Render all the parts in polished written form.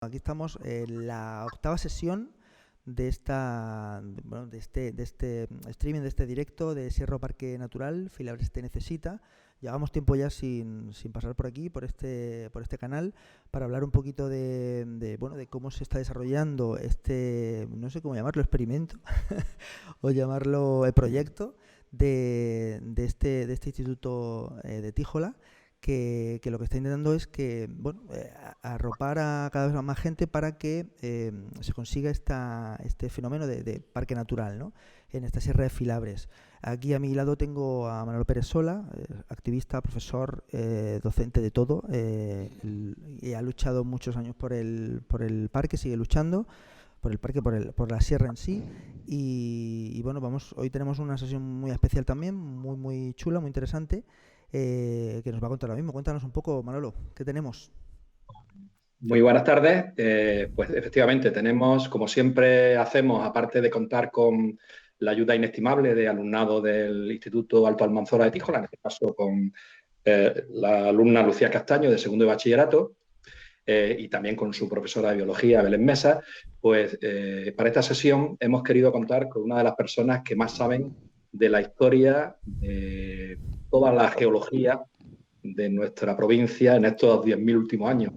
Aquí estamos en la octava sesión de este streaming, de este directo de Sierra Parque Natural, Filabres te necesita. Llevamos tiempo ya sin pasar por aquí, por este canal, para hablar un poquito de cómo se está desarrollando no sé cómo llamarlo, experimento, o llamarlo proyecto de este instituto de Tíjola, que lo que está intentando es arropar a cada vez más gente para que se consiga este fenómeno de parque natural, ¿no? En esta Sierra de Filabres. Aquí a mi lado tengo a Manuel Pérez Sola, activista, profesor, docente de todo, y ha luchado muchos años por el parque, sigue luchando por el parque, por la sierra en sí. Y bueno, hoy tenemos una sesión muy especial también, muy, muy chula, muy interesante, que nos va a contar ahora mismo. Cuéntanos un poco, Manolo, ¿qué tenemos? Muy buenas tardes. Pues efectivamente tenemos, como siempre hacemos, aparte de contar con la ayuda inestimable de alumnado del Instituto Alto Almanzora de Tíjola, en este caso con la alumna Lucía Castaño de segundo de bachillerato, y también con su profesora de biología, Belén Mesa, pues para esta sesión hemos querido contar con una de las personas que más saben de la historia, de toda la geología de nuestra provincia en estos 10.000 últimos años.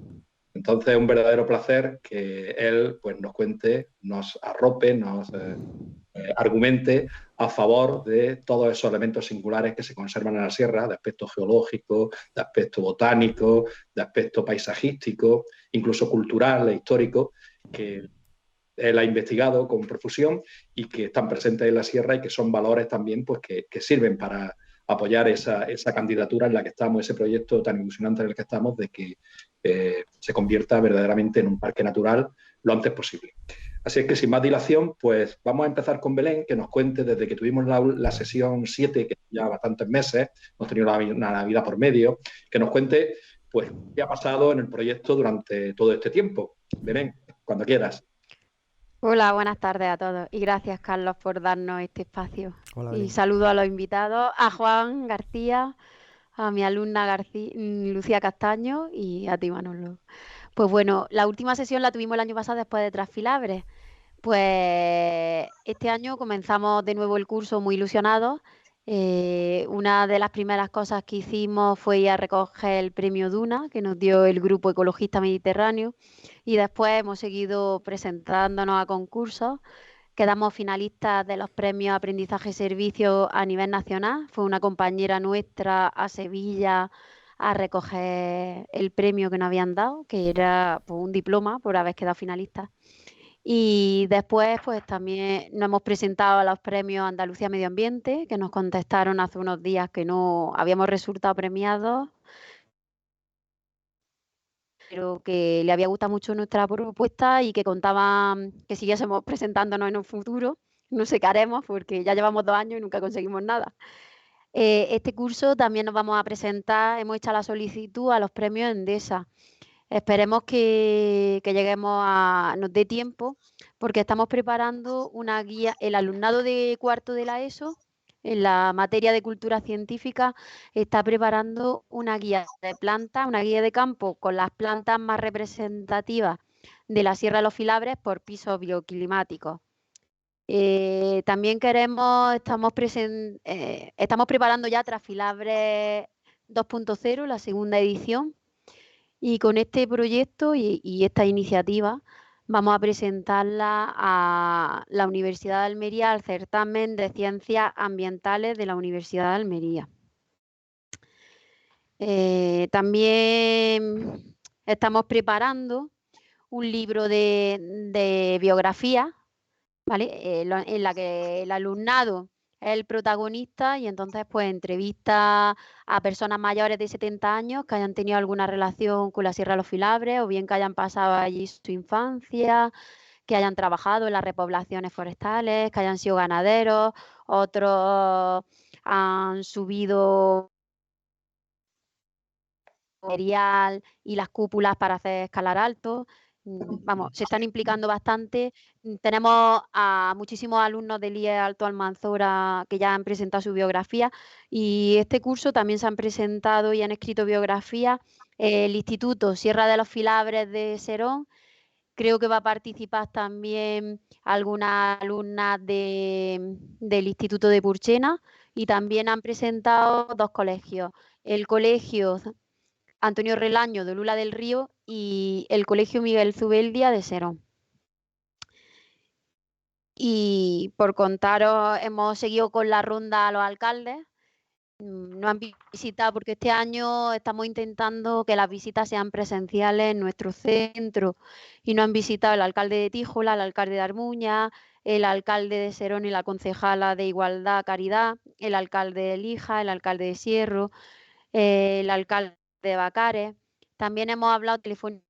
Entonces es un verdadero placer que él pues, nos cuente, nos arrope, nos argumente a favor de todos esos elementos singulares que se conservan en la sierra, de aspecto geológico, de aspecto botánico, de aspecto paisajístico, incluso cultural e histórico, que él ha investigado con profusión y que están presentes en la sierra y que son valores también pues, que sirven para apoyar esa candidatura en la que estamos, ese proyecto tan ilusionante en el que estamos, de que se convierta verdaderamente en un parque natural lo antes posible. Así es que sin más dilación, pues vamos a empezar con Belén, que nos cuente desde que tuvimos la sesión 7, que ya bastantes meses, hemos tenido una Navidad por medio, que nos cuente pues qué ha pasado en el proyecto durante todo este tiempo. Belén, cuando quieras. Hola, buenas tardes a todos y gracias, Carlos, por darnos este espacio. Hola, Y Belén. saludo a los invitados, a Juan García, a mi alumna Lucía Castaño y a ti, Manolo. Pues bueno, la última sesión la tuvimos el año pasado después de Trasfilabres. Pues este año comenzamos de nuevo el curso muy ilusionados. Una de las primeras cosas que hicimos fue ir a recoger el premio Duna, que nos dio el Grupo Ecologista Mediterráneo, y después hemos seguido presentándonos a concursos. Quedamos finalistas de los premios Aprendizaje y Servicio a nivel nacional. Fue una compañera nuestra a Sevilla a recoger el premio que nos habían dado, que era pues, un diploma por haber quedado finalistas. Y después, pues también nos hemos presentado a los premios Andalucía Medio Ambiente, que nos contestaron hace unos días que no habíamos resultado premiados, pero que le había gustado mucho nuestra propuesta y que contaban que siguiésemos presentándonos en un futuro. No sé qué haremos porque ya llevamos 2 años y nunca conseguimos nada. Este curso también nos vamos a presentar, hemos hecho la solicitud a los premios Endesa. Esperemos que nos dé tiempo, porque estamos preparando una guía. El alumnado de cuarto de la ESO, en la materia de cultura científica, está preparando una guía de plantas, una guía de campo con las plantas más representativas de la Sierra de los Filabres por pisos bioclimáticos. También estamos preparando ya Trasfilabres 2.0, la segunda edición. Y con este proyecto y esta iniciativa vamos a presentarla a la Universidad de Almería, al certamen de Ciencias Ambientales de la Universidad de Almería. También estamos preparando un libro de biografía, ¿vale? En la que el alumnado es el protagonista y entonces pues entrevista a personas mayores de 70 años que hayan tenido alguna relación con la Sierra de los Filabres o bien que hayan pasado allí su infancia, que hayan trabajado en las repoblaciones forestales, que hayan sido ganaderos, otros han subido material y las cúpulas para hacer escalar alto. Vamos, se están implicando bastante. Tenemos a muchísimos alumnos del IE Alto Almanzora que ya han presentado su biografía y este curso también se han presentado y han escrito biografía el Instituto Sierra de los Filabres de Serón, Creo que va a participar también algunas alumnas del Instituto de Purchena y también han presentado 2 colegios. El colegio Antonio Relaño de Lula del Río y el colegio Miguel Zubeldia de Serón. Y por contaros, hemos seguido con la ronda a los alcaldes. No han visitado porque este año estamos intentando que las visitas sean presenciales en nuestro centro y no han visitado el alcalde de Tíjola, el alcalde de Armuña, el alcalde de Serón y la concejala de Igualdad, Caridad, el alcalde de Lija, el alcalde de Sierro, el alcalde de Bacares. También hemos hablado telefónicamente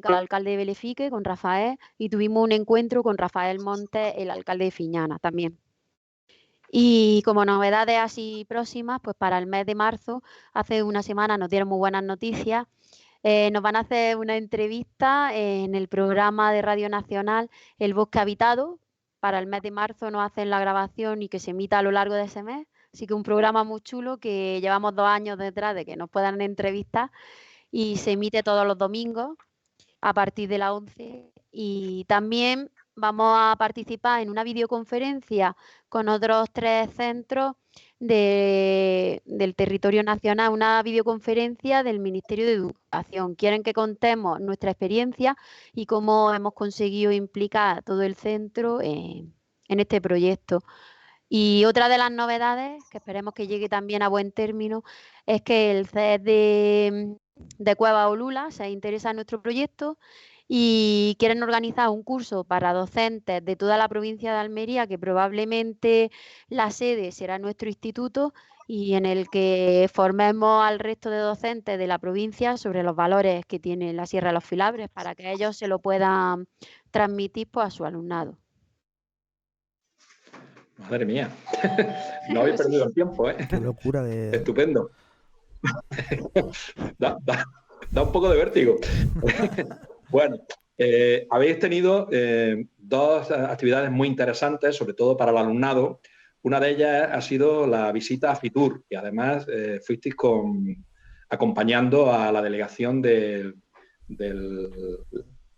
con el alcalde de Belefique, con Rafael, y tuvimos un encuentro con Rafael Montes, el alcalde de Fiñana también. Y como novedades así próximas, pues para el mes de marzo, hace una semana nos dieron muy buenas noticias. Nos van a hacer una entrevista en el programa de Radio Nacional El Bosque Habitado. Para el mes de marzo nos hacen la grabación y que se emita a lo largo de ese mes. Así que un programa muy chulo que llevamos 2 años detrás de que nos puedan entrevistar y se emite todos los domingos a partir de las 11. Y también vamos a participar en una videoconferencia con otros 3 centros del territorio nacional, una videoconferencia del Ministerio de Educación. Quieren que contemos nuestra experiencia y cómo hemos conseguido implicar a todo el centro en este proyecto. Y otra de las novedades, que esperemos que llegue también a buen término, es que el CES de Cueva Olula se interesa en nuestro proyecto y quieren organizar un curso para docentes de toda la provincia de Almería, que probablemente la sede será nuestro instituto, y en el que formemos al resto de docentes de la provincia sobre los valores que tiene la Sierra de los Filabres para que ellos se lo puedan transmitir, pues, a su alumnado. Madre mía, no habéis perdido el tiempo, ¿eh? Qué locura de... Estupendo. Da un poco de vértigo. Bueno, habéis tenido 2 actividades muy interesantes, sobre todo para el alumnado. Una de ellas ha sido la visita a Fitur, y además fuisteis acompañando a la delegación del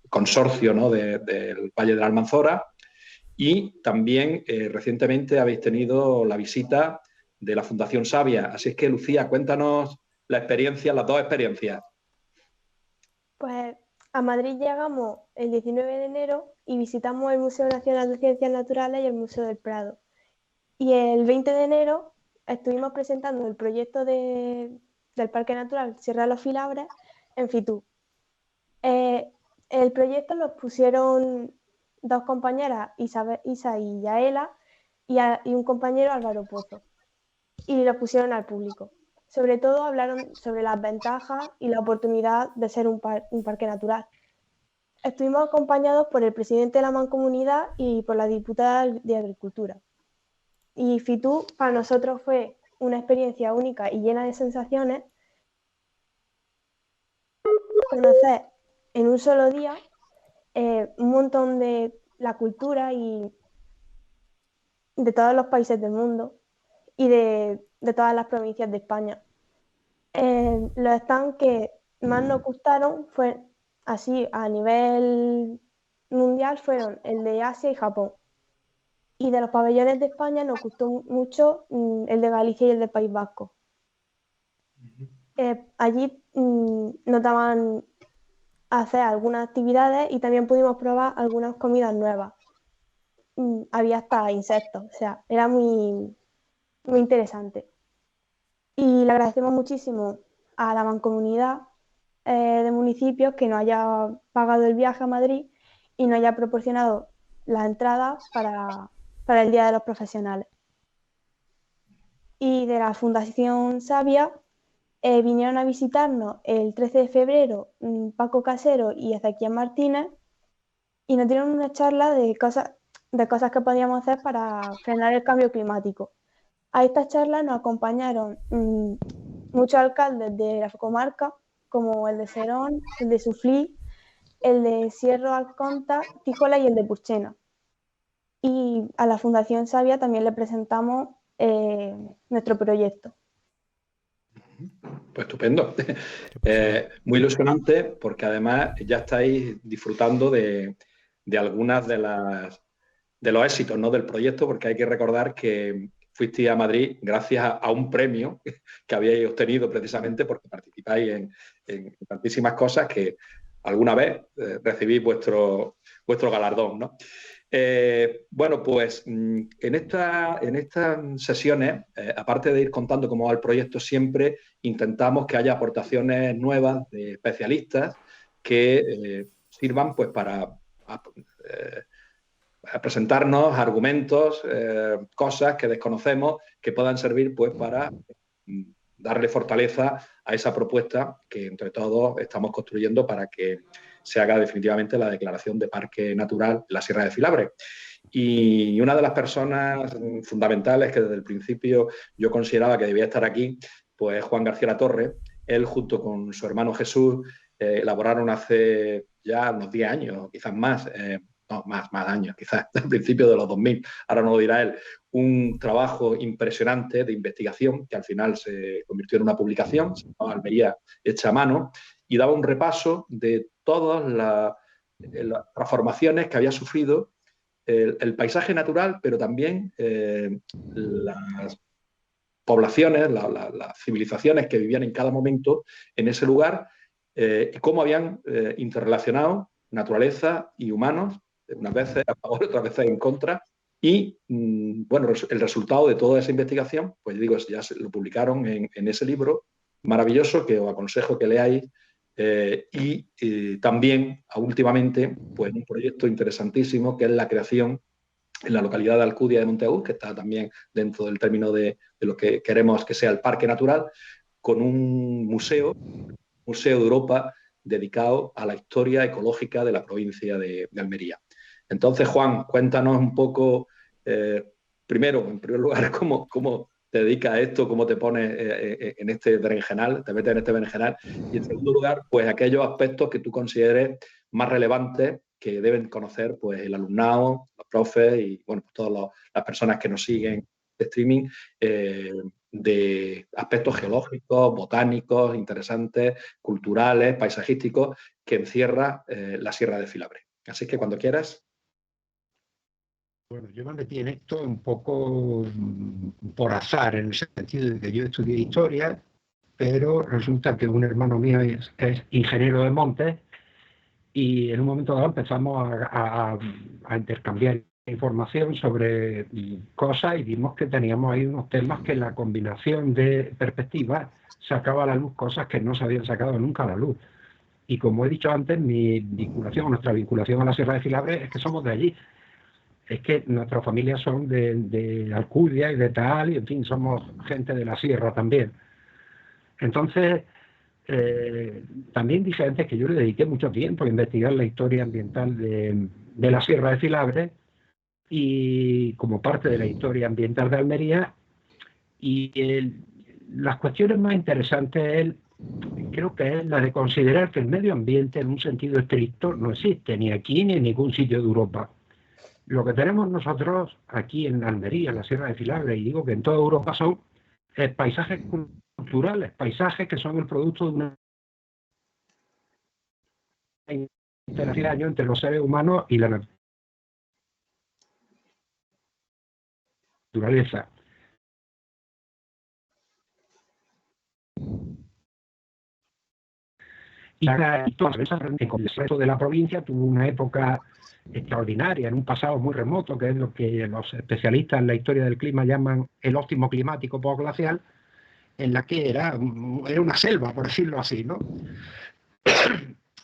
consorcio, ¿no?, del Valle de la Almanzora, y también recientemente habéis tenido la visita de la Fundación Savia. Así es que, Lucía, cuéntanos la experiencia, las 2 experiencias. Pues a Madrid llegamos el 19 de enero y visitamos el Museo Nacional de Ciencias Naturales y el Museo del Prado. Y el 20 de enero estuvimos presentando el proyecto del Parque Natural Sierra de los Filabres en Fitur. El proyecto lo pusieron 2 compañeras, Isa y Yaela, y un compañero, Álvaro Pozo, y lo pusieron al público. Sobre todo hablaron sobre las ventajas y la oportunidad de ser un parque natural. Estuvimos acompañados por el presidente de la Mancomunidad y por la diputada de Agricultura. Y Fitur para nosotros fue una experiencia única y llena de sensaciones. Conocer en un solo día un montón de la cultura y de todos los países del mundo y de todas las provincias de España. Los stands que más nos gustaron fue así a nivel mundial fueron el de Asia y Japón. Y de los pabellones de España nos gustó mucho el de Galicia y el del País Vasco. Allí nos daban a hacer algunas actividades y también pudimos probar algunas comidas nuevas. Había hasta insectos, o sea, era muy, muy interesante. Y le agradecemos muchísimo a la Mancomunidad de Municipios que nos haya pagado el viaje a Madrid y nos haya proporcionado la entrada para el Día de los Profesionales. Y de la Fundación Savia vinieron a visitarnos el 13 de febrero Paco Casero y Ezequiel Martínez y nos dieron una charla de cosas que podíamos hacer para frenar el cambio climático. A esta charla nos acompañaron muchos alcaldes de la comarca, como el de Serón, el de Suflí, el de Sierro Alconta, Tíjola y el de Purchena. Y a la Fundación Savia también le presentamos nuestro proyecto. Pues estupendo. pasada. Muy ilusionante porque además ya estáis disfrutando de algunas de los éxitos, ¿no?, del proyecto, porque hay que recordar que fuisteis a Madrid gracias a un premio que habíais obtenido precisamente porque participáis en tantísimas cosas que alguna vez recibís vuestro galardón, ¿no? Bueno, pues en estas sesiones, aparte de ir contando cómo va el proyecto, siempre intentamos que haya aportaciones nuevas de especialistas que sirvan pues para presentarnos argumentos, cosas que desconocemos que puedan servir pues para darle fortaleza a esa propuesta que entre todos estamos construyendo para que se haga definitivamente la declaración de Parque Natural de la Sierra de Filabre. Y una de las personas fundamentales que desde el principio yo consideraba que debía estar aquí, pues Juan García Latorre. Él junto con su hermano Jesús elaboraron hace ya unos 10 años, quizás más, no, más años, quizás al principio de los 2000, ahora no lo dirá él, un trabajo impresionante de investigación que al final se convirtió en una publicación, se llamaba Almería hecha a mano, y daba un repaso de todas las transformaciones que había sufrido el paisaje natural, pero también las poblaciones, las civilizaciones que vivían en cada momento en ese lugar y cómo habían interrelacionado naturaleza y humanos, unas veces a favor, otras veces en contra. Y bueno, el resultado de toda esa investigación, pues digo, ya lo publicaron en ese libro maravilloso que os aconsejo que leáis. Y también, últimamente, pues un proyecto interesantísimo que es la creación en la localidad de Alcudia de Monteagudo, que está también dentro del término de lo que queremos que sea el Parque Natural, con un museo de Europa dedicado a la historia ecológica de la provincia de Almería. Entonces, Juan, cuéntanos un poco, primero, en primer lugar, cómo te dedicas a esto, cómo te pones en este berenjenal, te metes en este berenjenal, y en segundo lugar, pues aquellos aspectos que tú consideres más relevantes que deben conocer pues el alumnado, los profes y bueno, pues todas las personas que nos siguen de streaming, de aspectos geológicos, botánicos, interesantes, culturales, paisajísticos, que encierra la Sierra de Filabre. Así que cuando quieras. Bueno, yo me metí en esto un poco por azar, en el sentido de que yo estudié historia, pero resulta que un hermano mío es ingeniero de montes y en un momento dado empezamos a intercambiar información sobre cosas y vimos que teníamos ahí unos temas que la combinación de perspectivas sacaba a la luz cosas que no se habían sacado nunca a la luz. Y como he dicho antes, nuestra vinculación a la Sierra de Filabre es que somos de allí. Es que nuestras familias son de Alcudia y de tal, y en fin, somos gente de la sierra también. Entonces, también dije antes que yo le dediqué mucho tiempo a investigar la historia ambiental de la Sierra de Filabre y como parte de la historia ambiental de Almería. Y las cuestiones más interesantes creo que es la de considerar que el medio ambiente en un sentido estricto no existe ni aquí ni en ningún sitio de Europa. Lo que tenemos nosotros aquí en Almería, en la Sierra de Filabre, y digo que en toda Europa son paisajes culturales, paisajes que son el producto de una interacción entre los seres humanos y la naturaleza. Y el resto de la provincia tuvo una época extraordinaria, en un pasado muy remoto, que es lo que los especialistas en la historia del clima llaman el óptimo climático postglacial, en la que era una selva, por decirlo así, ¿no?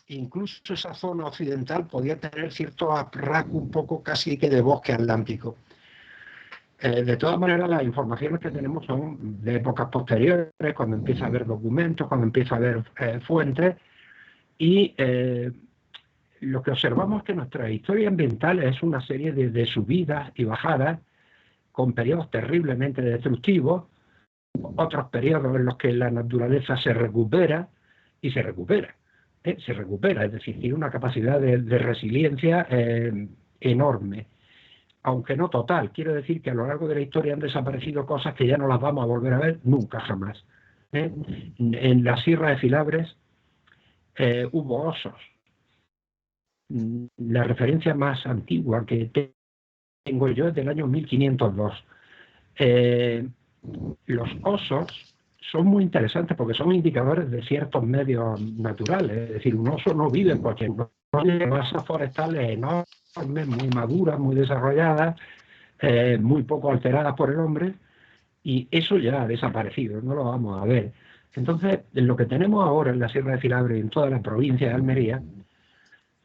Incluso esa zona occidental podía tener cierto rasgo un poco casi que de bosque atlántico. De todas maneras, las informaciones que tenemos son de épocas posteriores, cuando empieza a haber documentos, cuando empieza a haber fuentes, y lo que observamos es que nuestra historia ambiental es una serie de subidas y bajadas, con periodos terriblemente destructivos, otros periodos en los que la naturaleza se recupera, y se recupera, es decir, tiene una capacidad de resiliencia enorme, aunque no total. Quiero decir que a lo largo de la historia han desaparecido cosas que ya no las vamos a volver a ver nunca jamás. en la Sierra de Filabres hubo osos. La referencia más antigua que tengo yo es del año 1502. Los osos son muy interesantes porque son indicadores de ciertos medios naturales. Es decir, un oso no vive en cualquier lugar. Tiene masas forestales enormes, muy maduras, muy desarrolladas, muy poco alteradas por el hombre, y eso ya ha desaparecido, no lo vamos a ver. Entonces, lo que tenemos ahora en la Sierra de Filabres y en toda la provincia de Almería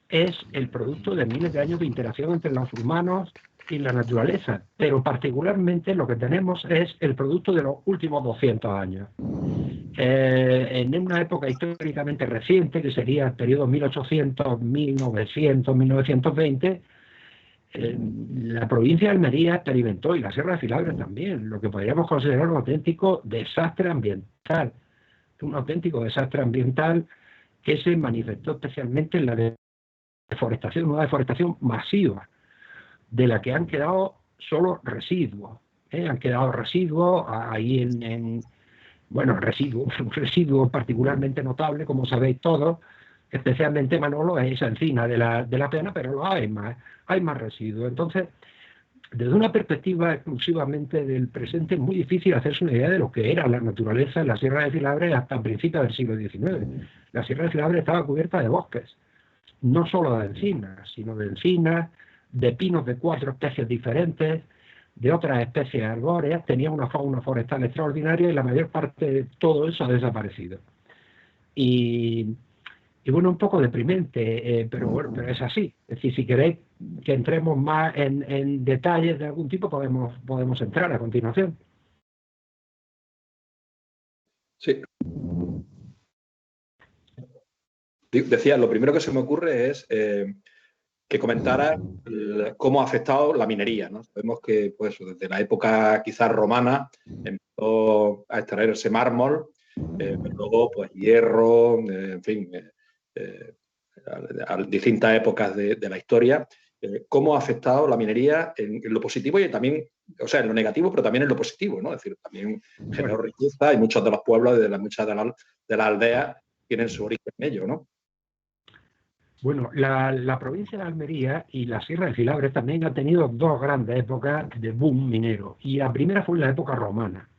es el producto de miles de años de interacción entre los humanos y la naturaleza, pero particularmente lo que tenemos es el producto de los últimos 200 años. En una época históricamente reciente, que sería el periodo 1800, 1900, 1920, la provincia de Almería experimentó, y la Sierra de Filabres también, lo que podríamos considerar un auténtico desastre ambiental. Un auténtico desastre ambiental que se manifestó especialmente en la deforestación, una deforestación masiva, de la que han quedado solo residuos. Han quedado residuos ahí un residuo particularmente notable, como sabéis todos, especialmente Manolo, es esa encina de la Pena, pero hay más residuos. Entonces, desde una perspectiva exclusivamente del presente, es muy difícil hacerse una idea de lo que era la naturaleza en la Sierra de Filabres hasta principios del siglo XIX. La Sierra de Filabres estaba cubierta de bosques, no solo de encinas, sino de encinas, de pinos de 4 especies diferentes, de otras especies arbóreas, tenía una fauna forestal extraordinaria y la mayor parte de todo eso ha desaparecido. Y bueno, un poco deprimente, pero bueno, pero es así. Es decir, si queréis que entremos más en detalles de algún tipo, podemos entrar a continuación. Sí. Decía, lo primero que se me ocurre es que comentara cómo ha afectado la minería, ¿no? Sabemos que pues, desde la época quizás romana empezó a extraerse mármol, pero luego pues hierro, en fin, a distintas épocas de la historia. ¿Cómo ha afectado la minería en lo positivo y también, o sea, en lo negativo, pero también en lo positivo, ¿no? Es decir, también generó riqueza y muchos de los pueblos, muchas de las aldeas tienen su origen en ello, ¿no? Bueno, la provincia de Almería y la Sierra de Filabres también ha tenido dos grandes épocas de boom minero. Y la primera fue en la época romana.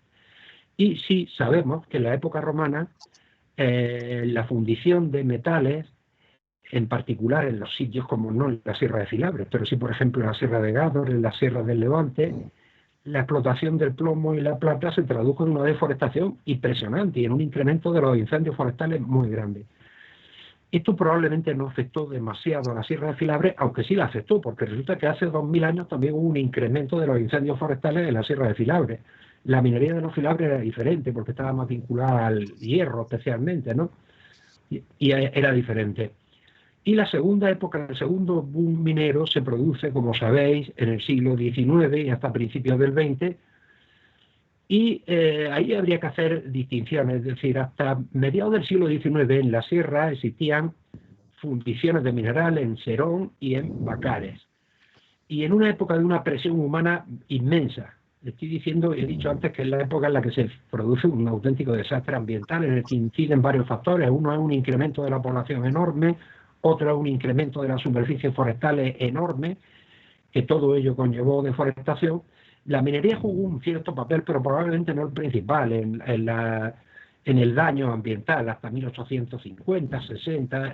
Y sí sabemos que en la época romana la fundición de metales, en particular en los sitios como no en la Sierra de Filabres, pero sí, por ejemplo, en la Sierra de Gádor, en la Sierra del Levante, la explotación del plomo y la plata se tradujo en una deforestación impresionante y en un incremento de los incendios forestales muy grande. Esto probablemente no afectó demasiado a la Sierra de Filabres, aunque sí la afectó, porque resulta que hace 2000 años también hubo un incremento de los incendios forestales en la Sierra de Filabres. La minería de los Filabres era diferente, porque estaba más vinculada al hierro especialmente, ¿no? Y era diferente. Y la segunda época, el segundo boom minero se produce, como sabéis, en el siglo XIX y hasta principios del XX, y ahí habría que hacer distinciones, es decir, hasta mediados del siglo XIX en la sierra existían fundiciones de mineral en Serón y en Bacares. Y en una época de una presión humana inmensa. Estoy diciendo, he dicho antes que es la época en la que se produce un auténtico desastre ambiental en el que inciden varios factores. Uno es un incremento de la población enorme, otro es un incremento de las superficies forestales enorme, que todo ello conllevó deforestación. La minería jugó un cierto papel, pero probablemente no el principal, en el daño ambiental hasta 1850, 60,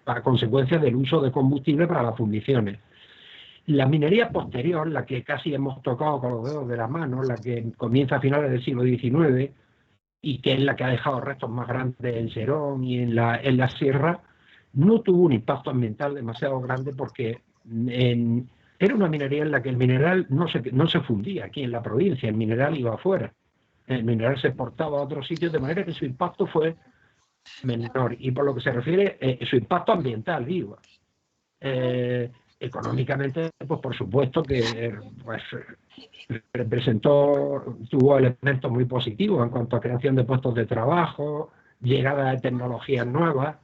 a consecuencia del uso de combustible para las fundiciones. La minería posterior, la que casi hemos tocado con los dedos de la mano, la que comienza a finales del siglo XIX y que es la que ha dejado restos más grandes en Serón y en la sierra, no tuvo un impacto ambiental demasiado grande porque era una minería en la que el mineral no se fundía aquí en la provincia, el mineral iba afuera. El mineral se exportaba a otros sitios, de manera que su impacto fue menor. Y por lo que se refiere, su impacto ambiental, digo. Económicamente, pues por supuesto que pues, tuvo elementos muy positivos en cuanto a creación de puestos de trabajo, llegada de tecnologías nuevas.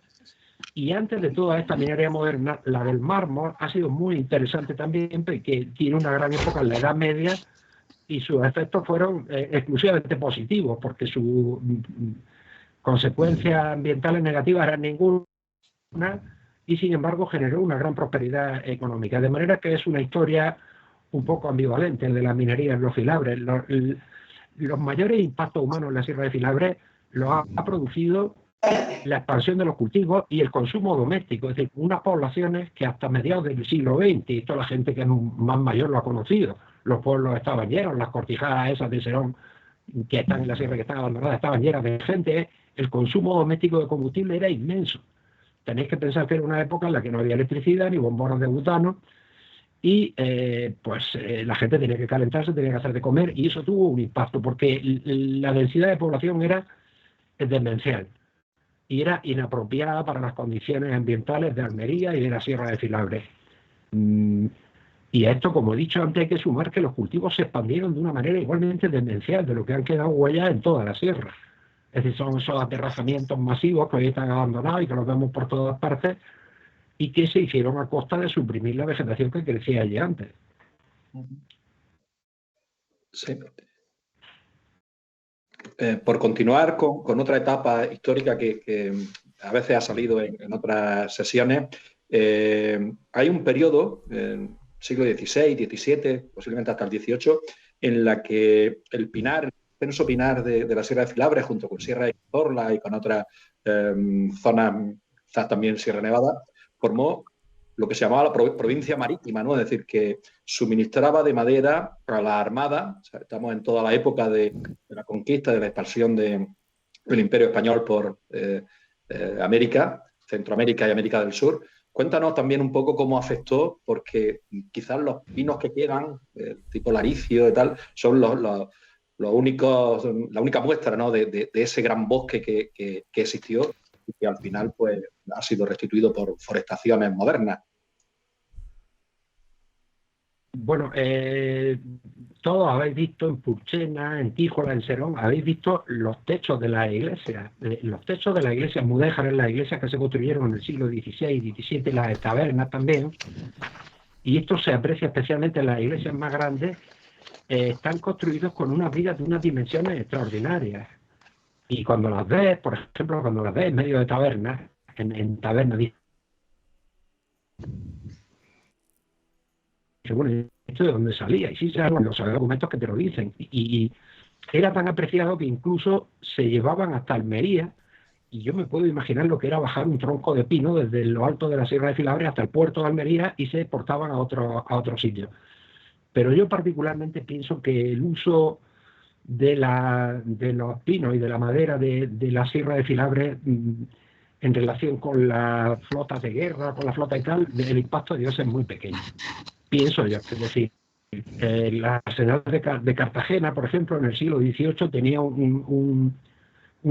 Y antes de toda esta minería moderna, la del mármol ha sido muy interesante también, porque tiene una gran época en la Edad Media y sus efectos fueron exclusivamente positivos, porque sus consecuencias ambientales negativas eran ninguna, y sin embargo generó una gran prosperidad económica. De manera que es una historia un poco ambivalente el de la minería en los filabres. Los mayores impactos humanos en la Sierra de Filabres los ha producido la expansión de los cultivos y el consumo doméstico, es decir, unas poblaciones que hasta mediados del siglo XX, y toda la gente que es más mayor lo ha conocido, los pueblos estaban llenos, las cortijadas esas de Serón que están en la sierra, que están abandonadas, estaban llenas de gente. El consumo doméstico de combustible era inmenso. Tenéis que pensar que era una época en la que no había electricidad ni bombones de butano, y la gente tenía que calentarse, tenía que hacer de comer, y eso tuvo un impacto, porque la densidad de población era demencial y era inapropiada para las condiciones ambientales de Almería y de la Sierra de Filabres. Y a esto, como he dicho antes, hay que sumar que los cultivos se expandieron de una manera igualmente demencial, de lo que han quedado huellas en toda la sierra. Es decir, son esos aterrazamientos masivos que hoy están abandonados y que los vemos por todas partes, y que se hicieron a costa de suprimir la vegetación que crecía allí antes. Sí. Por continuar con otra etapa histórica que a veces ha salido en otras sesiones, hay un periodo, siglo XVI, XVII, posiblemente hasta el XVIII, en la que el pinar, el extenso pinar de la Sierra de Filabres, junto con Sierra de Cazorla y con otras zonas, quizás también Sierra Nevada, formó lo que se llamaba la provincia marítima, ¿no? Es decir, que suministraba de madera a la armada. O sea, estamos en toda la época de la conquista, de la expansión del Imperio Español por América, Centroamérica y América del Sur. Cuéntanos también un poco cómo afectó, porque quizás los pinos que quedan, tipo laricio y tal, son los únicos, la única muestra, ¿no?, de ese gran bosque que existió y que al final pues, ha sido restituido por forestaciones modernas. Bueno, todos habéis visto en Purchena, en Tíjola, en Serón, habéis visto los techos de las iglesias. Los techos de las iglesias mudéjares, las iglesias que se construyeron en el siglo XVI y XVII, las tabernas también, y esto se aprecia especialmente en las iglesias más grandes, están construidos con unas vigas de unas dimensiones extraordinarias. Y cuando las ves, por ejemplo, cuando las ves en medio de tabernas, en tabernas, bueno, esto de dónde salía, y sí, los argumentos que te lo dicen, y era tan apreciado que incluso se llevaban hasta Almería, y yo me puedo imaginar lo que era bajar un tronco de pino desde lo alto de la Sierra de Filabres hasta el puerto de Almería y se portaban a otro sitio. Pero yo particularmente pienso que el uso de los pinos y de la madera de la Sierra de Filabres en relación con las flotas de guerra, con la flota y tal, el impacto de Dios es muy pequeño. Pienso yo, es decir, la Arsenal de Cartagena, por ejemplo, en el siglo XVIII tenía un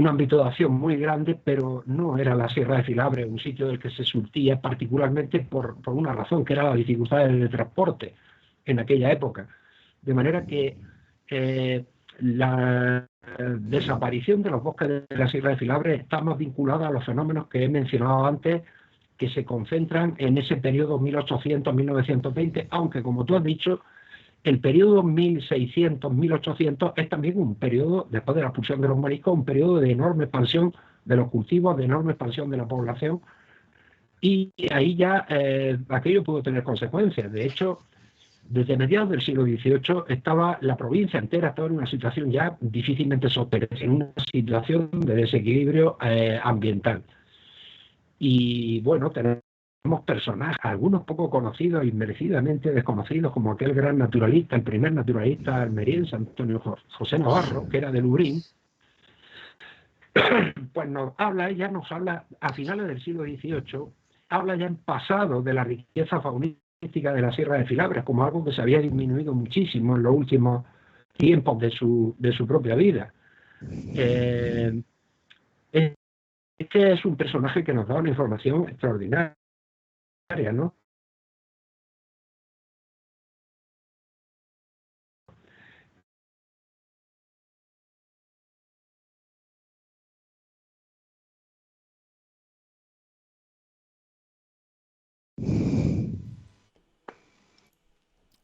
ámbito de acción muy grande, pero no era la Sierra de Filabres un sitio del que se surtía particularmente por una razón, que era la dificultad de transporte en aquella época. De manera que la desaparición de los bosques de la Sierra de Filabres está más vinculada a los fenómenos que he mencionado antes, que se concentran en ese periodo 1800-1920, aunque, como tú has dicho, el periodo 1600-1800 es también un periodo, después de la expulsión de los moriscos, un periodo de enorme expansión de los cultivos, de enorme expansión de la población, y ahí ya aquello pudo tener consecuencias. De hecho, desde mediados del siglo XVIII estaba la provincia entera, estaba en una situación ya difícilmente sostenible, en una situación de desequilibrio ambiental. Y bueno, tenemos personajes, algunos poco conocidos y merecidamente desconocidos, como aquel gran naturalista, el primer naturalista almeriense, Antonio José Navarro, que era de Lurín. Pues nos habla a finales del siglo XVIII, habla ya en pasado de la riqueza faunística de la Sierra de Filabres, como algo que se había disminuido muchísimo en los últimos tiempos de su propia vida. Este es un personaje que nos da una información extraordinaria, ¿no?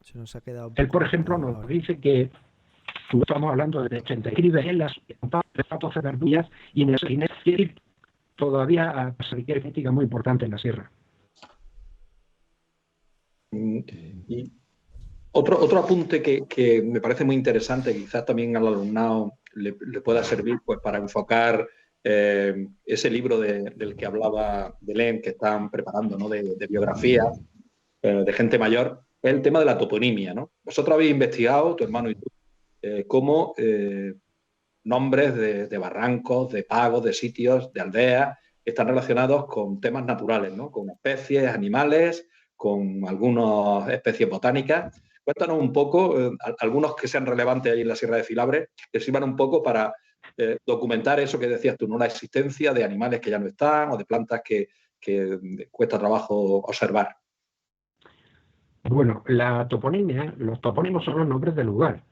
Se nos ha quedado un Él, poco por ejemplo, nos ahora. dice que estamos hablando de 80 escribe en las estratos de verdullas y en el todavía se requiere crítica muy importante en la sierra. Y otro apunte que me parece muy interesante, quizás también al alumnado le pueda servir pues, para enfocar ese libro del que hablaba Belén, que están preparando, ¿no? de biografía de gente mayor, es el tema de la toponimia, ¿no? Vosotros habéis investigado, tu hermano y tú, cómo nombres de barrancos, de pagos, de sitios, de aldeas, están relacionados con temas naturales, ¿no? Con especies, animales, con algunas especies botánicas. Cuéntanos un poco, algunos que sean relevantes ahí en la Sierra de Filabre, que sirvan un poco para documentar eso que decías tú, ¿no? La existencia de animales que ya no están o de plantas que cuesta trabajo observar. Bueno, la toponimia, los topónimos son los nombres del lugar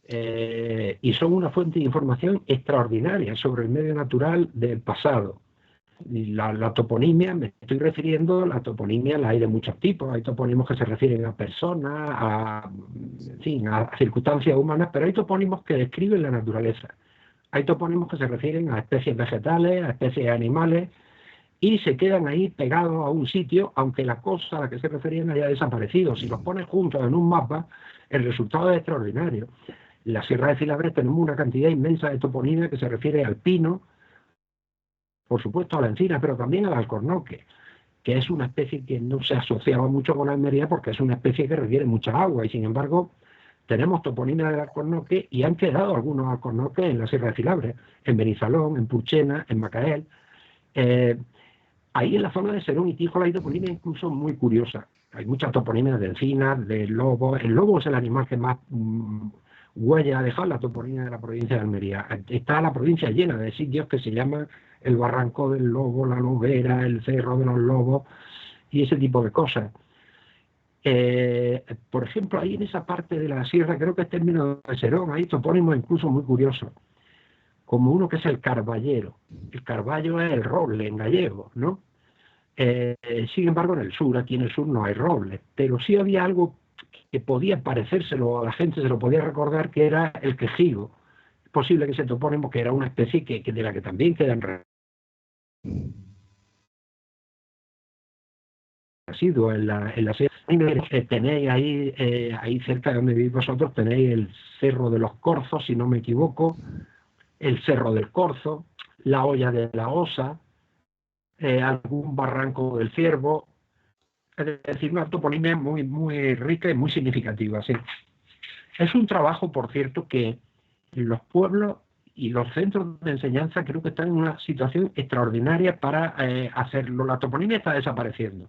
y son una fuente de información extraordinaria sobre el medio natural del pasado. La toponimia, me estoy refiriendo, la toponimia la hay de muchos tipos. Hay topónimos que se refieren a personas, a circunstancias humanas, pero hay topónimos que describen la naturaleza. Hay topónimos que se refieren a especies vegetales, a especies animales, y se quedan ahí pegados a un sitio, aunque la cosa a la que se referían haya desaparecido. Si los pones juntos en un mapa, el resultado es extraordinario. En la Sierra de Filabre tenemos una cantidad inmensa de toponimia que se refiere al pino, por supuesto a la encina, pero también al alcornoque, que es una especie que no se asociaba mucho con Almería porque es una especie que requiere mucha agua, y sin embargo tenemos toponimia del alcornoque y han quedado algunos alcornoques en la Sierra de Filabre, en Benizalón, en Purchena, en Macael. Ahí en la zona de Serón y Tíjola hay toponimia incluso muy curiosa. Hay muchas toponimias de encinas, de lobos. El lobo es el animal que más huella ha dejado la toponimia de la provincia de Almería. Está la provincia llena de sitios que se llaman el Barranco del Lobo, la Lobera, el Cerro de los Lobos y ese tipo de cosas. Por ejemplo, ahí en esa parte de la sierra, creo que es término de Serón, hay topónimos incluso muy curiosos, como uno que es el carballero. El carballo es el roble en gallego, ¿no? Sin embargo, en el sur, aquí en el sur no hay roble, pero sí había algo que podía parecérselo, a la gente se lo podía recordar, que era el quejigo. Es posible que ese topónimo, que era una especie de la que también quedan residuos en la sierra. Tenéis ahí cerca de donde vivís vosotros, tenéis el Cerro de los Corzos, si no me equivoco, el Cerro del Corzo, la Olla de la Osa, algún barranco del Ciervo, es decir, una toponimia muy, muy rica y muy significativa. ¿Sí? Es un trabajo, por cierto, que los pueblos y los centros de enseñanza creo que están en una situación extraordinaria para hacerlo. La toponimia está desapareciendo.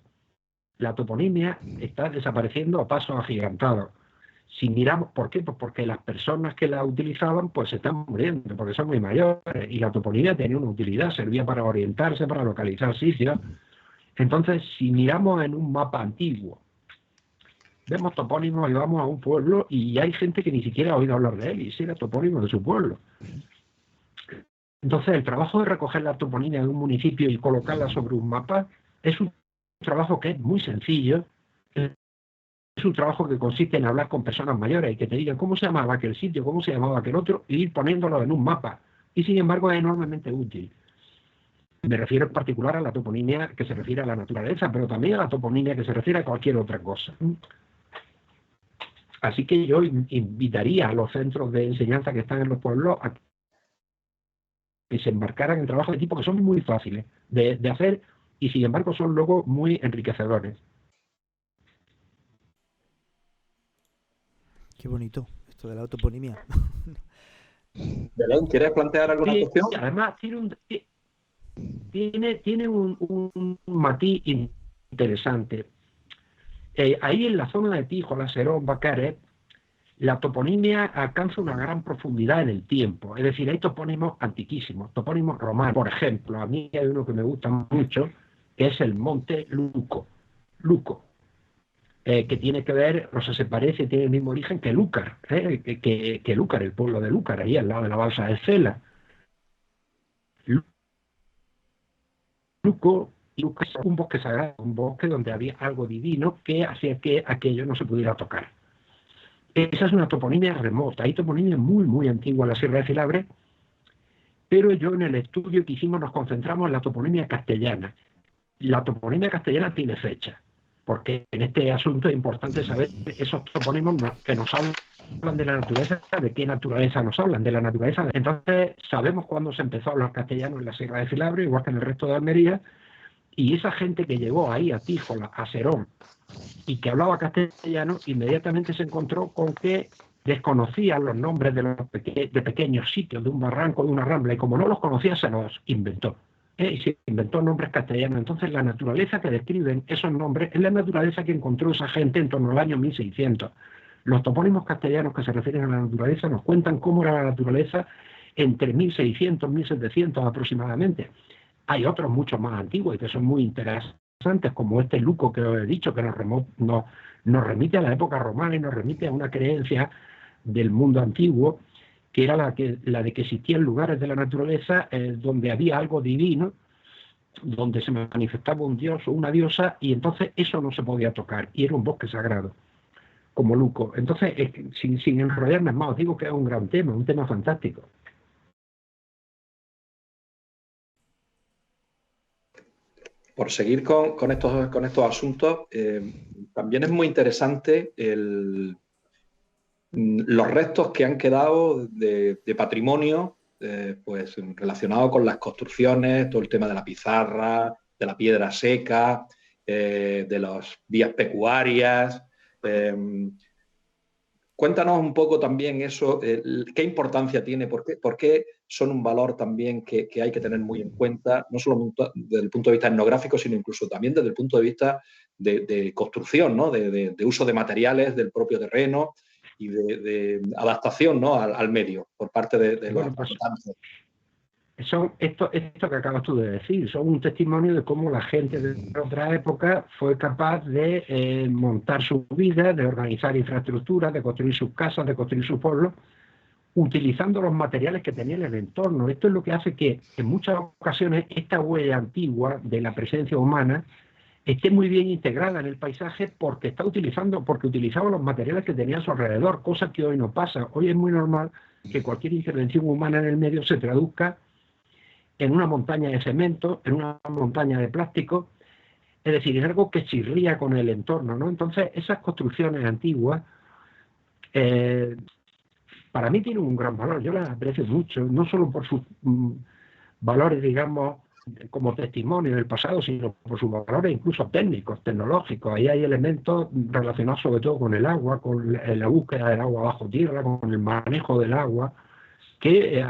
La toponimia está desapareciendo a pasos agigantados. Si miramos, ¿por qué? Pues porque las personas que la utilizaban pues se están muriendo, porque son muy mayores, y la toponimia tenía una utilidad, servía para orientarse, para localizar sitios. Entonces, si miramos en un mapa antiguo, vemos topónimos y vamos a un pueblo y hay gente que ni siquiera ha oído hablar de él, y ese era topónimo de su pueblo. Entonces, el trabajo de recoger la toponimia de un municipio y colocarla sobre un mapa es un trabajo que es muy sencillo. Es un trabajo que consiste en hablar con personas mayores y que te digan cómo se llamaba aquel sitio, cómo se llamaba aquel otro, y ir poniéndolo en un mapa. Y sin embargo es enormemente útil. Me refiero en particular a la toponimia que se refiere a la naturaleza, pero también a la toponimia que se refiere a cualquier otra cosa. Así que yo invitaría a los centros de enseñanza que están en los pueblos a que se embarcaran en trabajos de tipo que son muy fáciles de hacer y sin embargo son luego muy enriquecedores. Qué bonito, esto de la toponimia. Belén, ¿quieres plantear alguna cuestión? Además, tiene un matiz interesante. Ahí en la zona de Tíjola, Serón, Bacares, la toponimia alcanza una gran profundidad en el tiempo. Es decir, hay topónimos antiquísimos, topónimos romanos. Por ejemplo, a mí hay uno que me gusta mucho, que es el Monte Luco. Que tiene que ver, o sea, se parece, tiene el mismo origen que Lúcar, que Lúcar, el pueblo de Lúcar, ahí al lado de la balsa de Cela. Luco es un bosque sagrado, un bosque donde había algo divino que hacía que aquello no se pudiera tocar. esa es una toponimia remota. Hay toponimias muy antiguas en la Sierra de Filabre, pero yo en el estudio que hicimos nos concentramos en la toponimia castellana. La toponimia castellana tiene fecha, porque en este asunto es importante saber esos topónimos que nos hablan de la naturaleza, de qué naturaleza nos hablan, de la naturaleza. Entonces sabemos cuándo se empezó a hablar castellano en la Sierra de Filabre, igual que en el resto de Almería, y esa gente que llegó ahí a Tíjola, a Serón, y que hablaba castellano, inmediatamente se encontró con que desconocían los nombres de pequeños sitios, de un barranco, de una rambla, y como no los conocía, se los inventó. Y se inventó nombres castellanos. Entonces la naturaleza que describen esos nombres es la naturaleza que encontró esa gente en torno al año 1600. Los topónimos castellanos que se refieren a la naturaleza nos cuentan cómo era la naturaleza entre 1600 y 1700 aproximadamente. Hay otros mucho más antiguos y que son muy interesantes, como este Luco que os he dicho, que nos remite a la época romana y nos remite a una creencia del mundo antiguo, que era la de que existían lugares de la naturaleza donde había algo divino, donde se manifestaba un dios o una diosa, y entonces eso no se podía tocar, y era un bosque sagrado, como Luco. Entonces, sin enrollarme más, os digo que es un gran tema, un tema fantástico. Por seguir con estos asuntos, también es muy interesante los restos que han quedado de patrimonio pues relacionado con las construcciones, todo el tema de la pizarra, de la piedra seca, de las vías pecuarias. Cuéntanos un poco también eso, qué importancia tiene, por qué son un valor también que hay que tener muy en cuenta, no solo desde el punto de vista etnográfico, sino incluso también desde el punto de vista de construcción, ¿no? de uso de materiales del propio terreno y de adaptación, ¿no? al medio por parte de los habitantes. Esto que acabas tú de decir, son un testimonio de cómo la gente de otra época fue capaz de montar su vida, de organizar infraestructuras, de construir sus casas, de construir sus pueblos, utilizando los materiales que tenía en el entorno. Esto es lo que hace que en muchas ocasiones esta huella antigua de la presencia humana esté muy bien integrada en el paisaje porque utilizaba los materiales que tenía a su alrededor, cosa que hoy no pasa. Hoy es muy normal que cualquier intervención humana en el medio se traduzca en una montaña de cemento, en una montaña de plástico, es decir, es algo que chirría con el entorno, ¿no? Entonces, esas construcciones antiguas, para mí tienen un gran valor, yo las aprecio mucho, no solo por sus valores, digamos, como testimonio del pasado, sino por sus valores incluso técnicos, tecnológicos. Ahí hay elementos relacionados sobre todo con el agua, con la búsqueda del agua bajo tierra, con el manejo del agua, que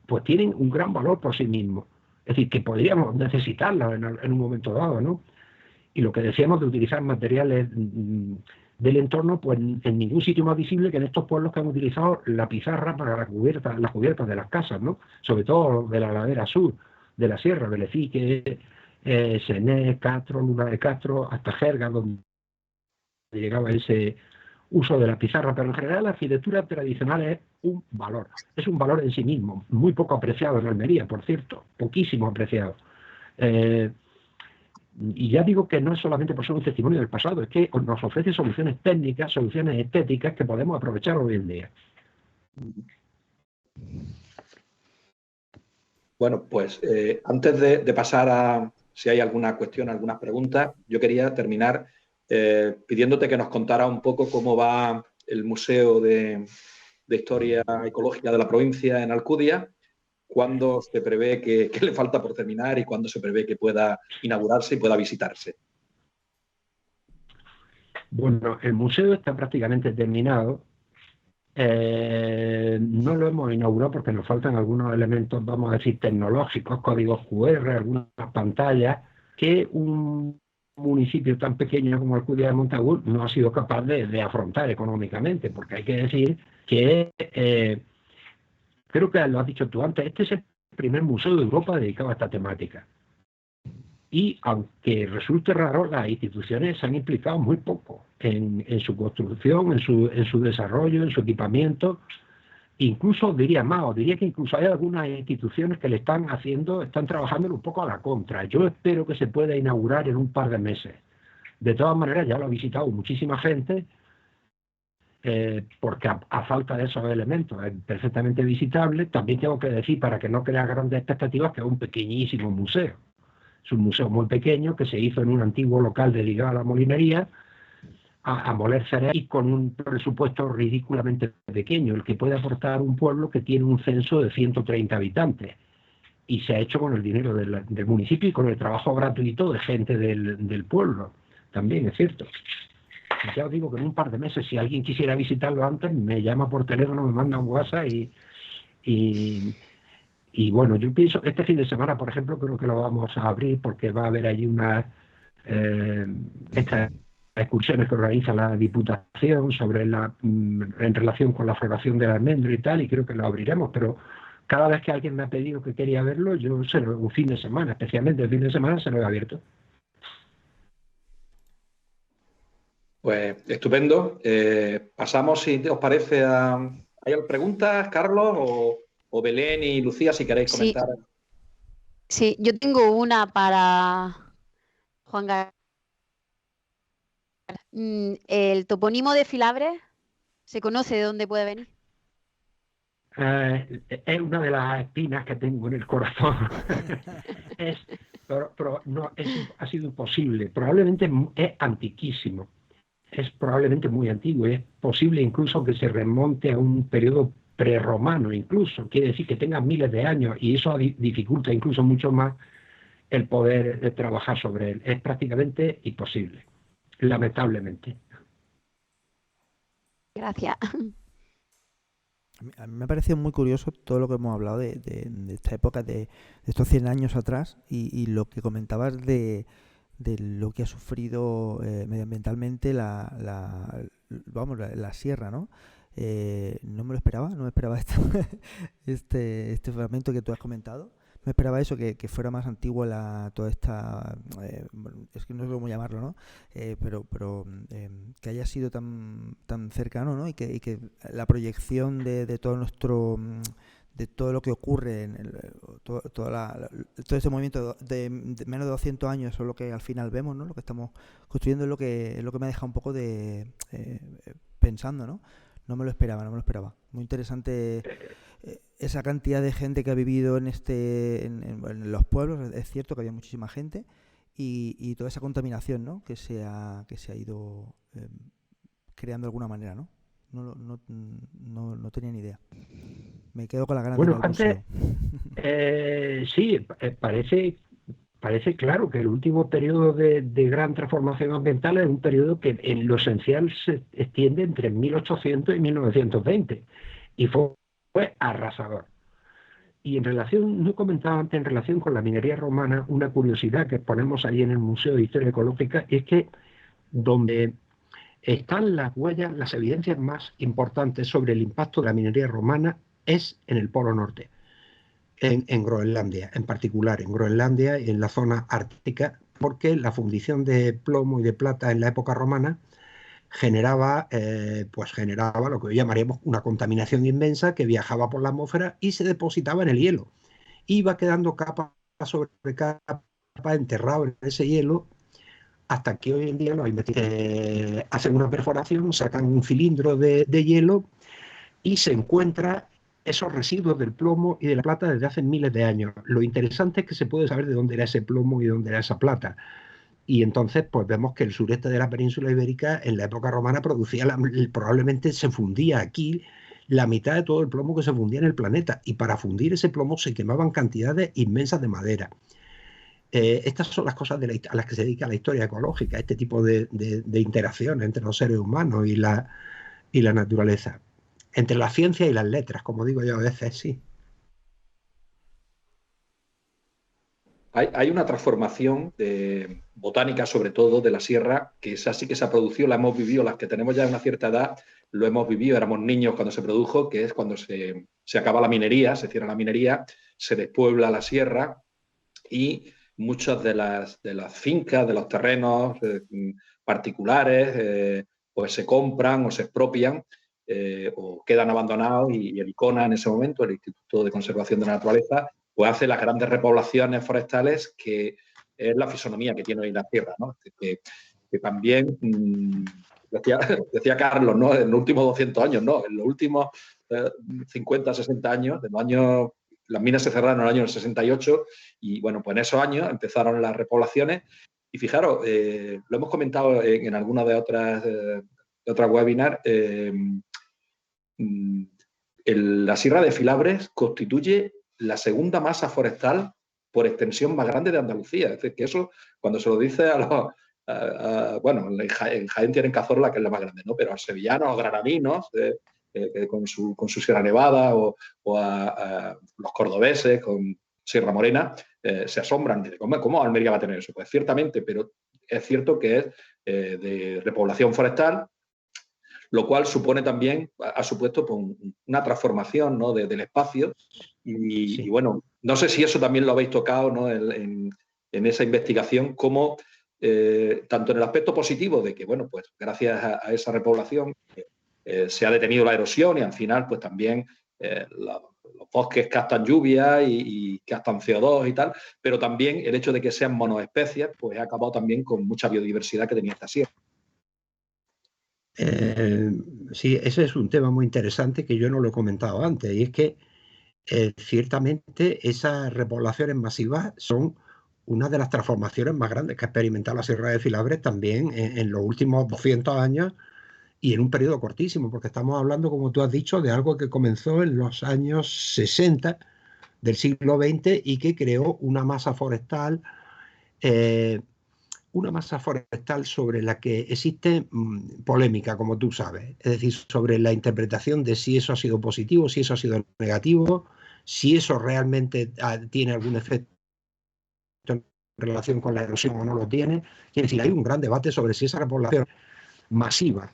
pues tienen un gran valor por sí mismos. Es decir, que podríamos necesitarla en un momento dado, ¿no? Y lo que decíamos de utilizar materiales del entorno, pues en ningún sitio más visible que en estos pueblos que han utilizado la pizarra para las cubiertas de las casas, ¿no? Sobre todo de la ladera sur de la sierra, Belefique, Sené, Castro, Luna de Castro, hasta Jerga, donde llegaba ese uso de la pizarra, pero en general la arquitectura tradicional es un valor en sí mismo, muy poco apreciado en Almería, por cierto, poquísimo apreciado. Y ya digo que no es solamente por ser un testimonio del pasado, es que nos ofrece soluciones técnicas, soluciones estéticas que podemos aprovechar hoy en día. Bueno, pues antes de pasar a si hay alguna cuestión, algunas preguntas, yo quería terminar pidiéndote que nos contara un poco cómo va el Museo de Historia Ecológica de la provincia en Alcudia, cuándo se prevé que le falta por terminar y cuándo se prevé que pueda inaugurarse y pueda visitarse. Bueno, el museo está prácticamente terminado. No lo hemos inaugurado porque nos faltan algunos elementos, vamos a decir, tecnológicos, códigos QR, algunas pantallas, que un municipio tan pequeño como Alcudia de Montagut no ha sido capaz de afrontar económicamente, porque hay que decir que, creo que lo has dicho tú antes, este es el primer museo de Europa dedicado a esta temática. Y aunque resulte raro, las instituciones se han implicado muy poco en su construcción, en su desarrollo, en su equipamiento. Incluso diría que incluso hay algunas instituciones que están trabajando un poco a la contra. Yo espero que se pueda inaugurar en un par de meses. De todas maneras, ya lo ha visitado muchísima gente porque a falta de esos elementos es perfectamente visitable. También tengo que decir, para que no crea grandes expectativas, que es un pequeñísimo museo. Es un museo muy pequeño que se hizo en un antiguo local dedicado a la molinería, a moler cereal, y con un presupuesto ridículamente pequeño, el que puede aportar un pueblo que tiene un censo de 130 habitantes. Y se ha hecho con el dinero del municipio y con el trabajo gratuito de gente del pueblo. También es cierto. Ya os digo que en un par de meses, si alguien quisiera visitarlo antes, me llama por teléfono, me manda un WhatsApp y bueno, yo pienso, este fin de semana, por ejemplo, creo que lo vamos a abrir porque va a haber allí estas excursiones que organiza la Diputación en relación con la floración del almendro y tal, y creo que lo abriremos, pero cada vez que alguien me ha pedido que quería verlo, yo un fin de semana, especialmente el fin de semana, se lo he abierto. Pues estupendo. Pasamos, si os parece, ¿hay preguntas, Carlos, o Belén y Lucía, si queréis comentar? Sí, yo tengo una para Juan García. ¿El topónimo de Filabres se conoce de dónde puede venir? Es una de las espinas que tengo en el corazón. pero no, ha sido imposible. Probablemente es antiquísimo. Es probablemente muy antiguo. Es posible incluso que se remonte a un periodo prerromano, incluso. Quiere decir que tenga miles de años, y eso dificulta incluso mucho más el poder trabajar sobre él. Es prácticamente imposible, lamentablemente. Gracias. A mí me ha parecido muy curioso todo lo que hemos hablado de esta época, de estos 100 años atrás, y lo que comentabas de lo que ha sufrido medioambientalmente la sierra, ¿no? No me lo esperaba, no me esperaba este fragmento que tú has comentado. Me esperaba eso, que fuera más antigua toda esta... es que no sé cómo llamarlo, ¿no? Pero que haya sido tan cercano, ¿no? Y que la proyección de todo nuestro... de todo lo que ocurre en todo este movimiento de menos de 200 años, eso es lo que al final vemos, ¿no? Lo que estamos construyendo es lo que me ha dejado un poco pensando, ¿no? No me lo esperaba. Muy interesante esa cantidad de gente que ha vivido en los pueblos. Es cierto que había muchísima gente y toda esa contaminación, ¿no? que se ha ido creando de alguna manera, ¿no? No tenía ni idea. Me quedo con la ganas de ir al museo. Sí, parece claro que el último periodo de gran transformación ambiental es un periodo que en lo esencial se extiende entre 1800 y 1920 y fue arrasador. Y no comentaba antes, en relación con la minería romana, una curiosidad que ponemos ahí en el Museo de Historia Ecológica es que donde están las huellas, las evidencias más importantes sobre el impacto de la minería romana es en el Polo Norte. En Groenlandia, en particular en Groenlandia y en la zona ártica, porque la fundición de plomo y de plata en la época romana generaba lo que hoy llamaríamos una contaminación inmensa que viajaba por la atmósfera y se depositaba en el hielo. Iba quedando capa sobre capa enterrado en ese hielo, hasta que hoy en día los investigadores hacen una perforación, sacan un cilindro de hielo y se encuentra esos residuos del plomo y de la plata desde hace miles de años. Lo interesante es que se puede saber de dónde era ese plomo y de dónde era esa plata. Y entonces pues vemos que el sureste de la península ibérica en la época romana probablemente se fundía aquí la mitad de todo el plomo que se fundía en el planeta. Y para fundir ese plomo se quemaban cantidades inmensas de madera. Estas son las cosas a las que se dedica la historia ecológica, este tipo de interacciones entre los seres humanos y la naturaleza. Entre la ciencia y las letras, como digo yo a veces, sí. Hay una transformación botánica, sobre todo, de la sierra, que esa sí que se ha producido, la hemos vivido, las que tenemos ya una cierta edad, lo hemos vivido, éramos niños cuando se produjo, que es cuando se acaba la minería, se cierra la minería, se despuebla la sierra y muchas de las fincas, de los terrenos particulares, pues se compran o se expropian o quedan abandonados y el ICONA en ese momento, el Instituto de Conservación de la Naturaleza, pues hace las grandes repoblaciones forestales, que es la fisonomía que tiene hoy la tierra, ¿no? Que también decía Carlos, ¿no? En los últimos 200 años, no, en los últimos 50, 60 años, de los años, las minas se cerraron en el año 68 y bueno, pues en esos años empezaron las repoblaciones y fijaros, lo hemos comentado en algunas de otras webinars, la Sierra de Filabres constituye la segunda masa forestal por extensión más grande de Andalucía. Es decir, que eso, cuando se lo dice a los... bueno, en Jaén tienen Cazorla, que es la más grande, ¿no? Pero a los sevillanos, a los granadinos, con su Sierra Nevada, o a los cordobeses con Sierra Morena, se asombran. ¿Cómo Almería va a tener eso? Pues ciertamente, pero es cierto que es de repoblación forestal, lo cual supone también, ha supuesto pues, una transformación, ¿no? del espacio. Y bueno, no sé si eso también lo habéis tocado, ¿no? en esa investigación, como tanto en el aspecto positivo de que, bueno, pues gracias a esa repoblación se ha detenido la erosión y al final, pues también los bosques captan lluvia y captan CO2 y tal, pero también el hecho de que sean monoespecies, pues ha acabado también con mucha biodiversidad que tenía esta sierra. Sí, ese es un tema muy interesante que yo no lo he comentado antes, y es que ciertamente esas repoblaciones masivas son una de las transformaciones más grandes que ha experimentado la Sierra de Filabres también en los últimos 200 años y en un periodo cortísimo, porque estamos hablando, como tú has dicho, de algo que comenzó en los años 60 del siglo XX y que creó una masa forestal sobre la que existe polémica, como tú sabes, es decir, sobre la interpretación de si eso ha sido positivo, si eso ha sido negativo, si eso realmente tiene algún efecto en relación con la erosión o no lo tiene. Es decir, hay un gran debate sobre si esa repoblación masiva,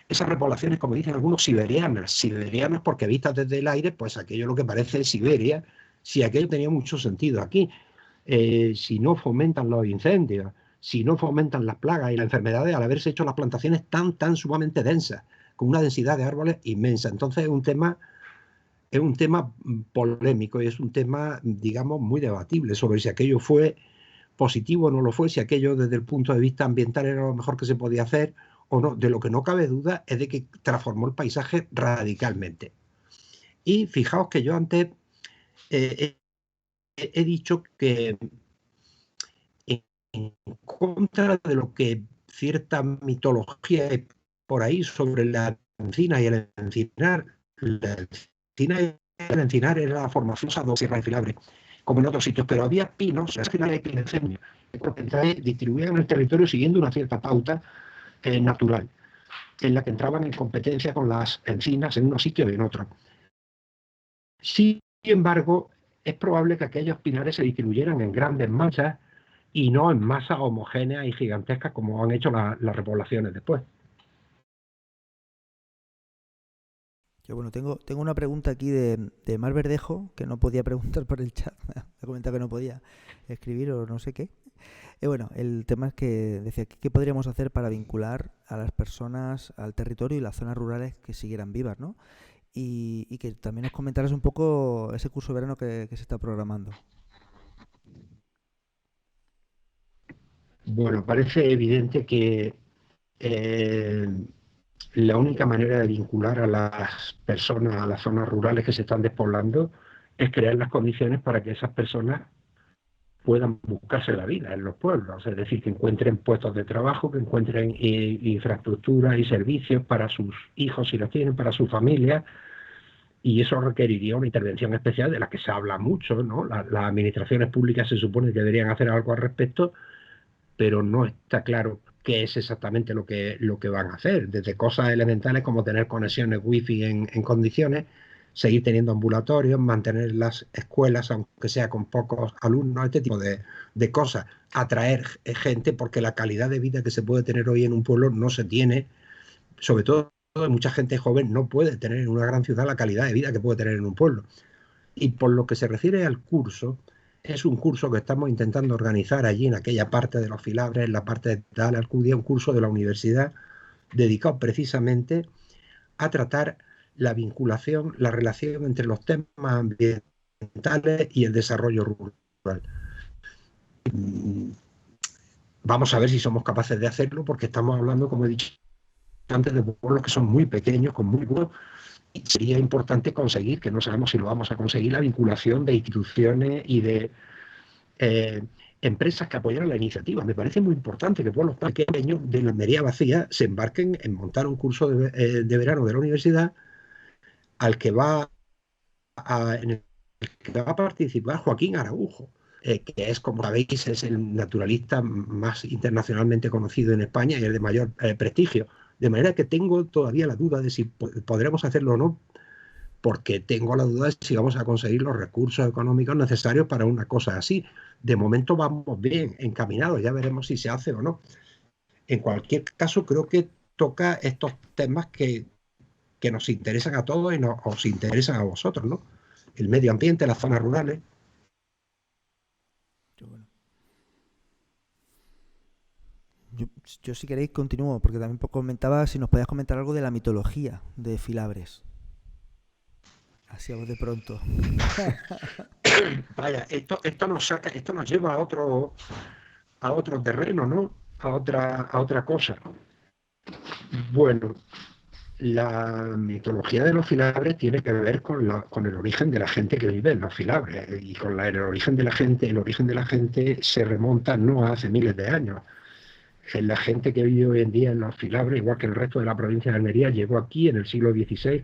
esas repoblaciones, como dicen algunos, siberianas porque vistas desde el aire, pues aquello lo que parece es Siberia, si aquello tenía mucho sentido aquí, si no fomentan los incendios, si no fomentan las plagas y las enfermedades al haberse hecho las plantaciones tan sumamente densas, con una densidad de árboles inmensa. Entonces es un tema polémico y es un tema, digamos, muy debatible sobre si aquello fue positivo o no lo fue, si aquello desde el punto de vista ambiental era lo mejor que se podía hacer o no. De lo que no cabe duda es de que transformó el paisaje radicalmente. Y fijaos que yo antes he dicho que en contra de lo que cierta mitología hay por ahí sobre la encina y el encinar, la encina y el encinar era la formación de Sierra de Filabres, como en otros sitios, pero había pinos, las finales de pinencenios, que distribuían en el territorio siguiendo una cierta pauta natural, en la que entraban en competencia con las encinas en unos sitios y en otros. Sin embargo, es probable que aquellos pinares se distribuyeran en grandes masas y no en masas homogéneas y gigantescas como han hecho las repoblaciones después. Yo, bueno, tengo una pregunta aquí de Mar Verdejo, que no podía preguntar por el chat. Me ha comentado que no podía escribir o no sé qué. Bueno, el tema es que decía, ¿qué podríamos hacer para vincular a las personas al territorio y las zonas rurales que siguieran vivas, ¿no? Y que también nos comentaras un poco ese curso de verano que se está programando. Bueno, parece evidente que la única manera de vincular a las personas a las zonas rurales que se están despoblando es crear las condiciones para que esas personas puedan buscarse la vida en los pueblos, es decir, que encuentren puestos de trabajo, que encuentren infraestructuras y servicios para sus hijos si los tienen, para su familia, y eso requeriría una intervención especial de la que se habla mucho, ¿no? Las administraciones públicas se supone que deberían hacer algo al respecto, pero no está claro qué es exactamente lo que van a hacer, desde cosas elementales como tener conexiones wifi en condiciones, seguir teniendo ambulatorios, mantener las escuelas, aunque sea con pocos alumnos, este tipo de cosas, atraer gente, porque la calidad de vida que se puede tener hoy en un pueblo no se tiene, sobre todo mucha gente joven no puede tener en una gran ciudad la calidad de vida que puede tener en un pueblo. Y por lo que se refiere al curso, es un curso que estamos intentando organizar allí en aquella parte de los Filabres, en la parte de Tal Alcudia, un curso de la universidad dedicado precisamente a tratar la vinculación, la relación entre los temas ambientales y el desarrollo rural. Vamos a ver si somos capaces de hacerlo, porque estamos hablando, como he dicho habitantes de pueblos que son muy pequeños, con muy buenos. Y sería importante conseguir, que no sabemos si lo vamos a conseguir, la vinculación de instituciones y de empresas que apoyaran la iniciativa. Me parece muy importante que pueblos pequeños de la Almería vacía se embarquen en montar un curso de verano de la universidad al que en el que va a participar Joaquín Araujo, que es, como sabéis, es el naturalista más internacionalmente conocido en España y el de mayor prestigio. De manera que tengo todavía la duda de si podremos hacerlo o no, porque tengo la duda de si vamos a conseguir los recursos económicos necesarios para una cosa así. De momento vamos bien encaminados, ya veremos si se hace o no. En cualquier caso, creo que toca estos temas que nos interesan a todos y os interesan a vosotros, ¿no? El medio ambiente, las zonas rurales. Yo si queréis continúo, porque también comentaba si nos podías comentar algo de la mitología de Filabres. Así a vos de pronto. Vaya, esto nos lleva a otro terreno, ¿no? A otra cosa. Bueno, la mitología de los Filabres tiene que ver con el origen de la gente que vive en los Filabres, y el origen de la gente se remonta no a hace miles de años. La gente que vive hoy en día en los Filabres, igual que el resto de la provincia de Almería, llegó aquí en el siglo XVI,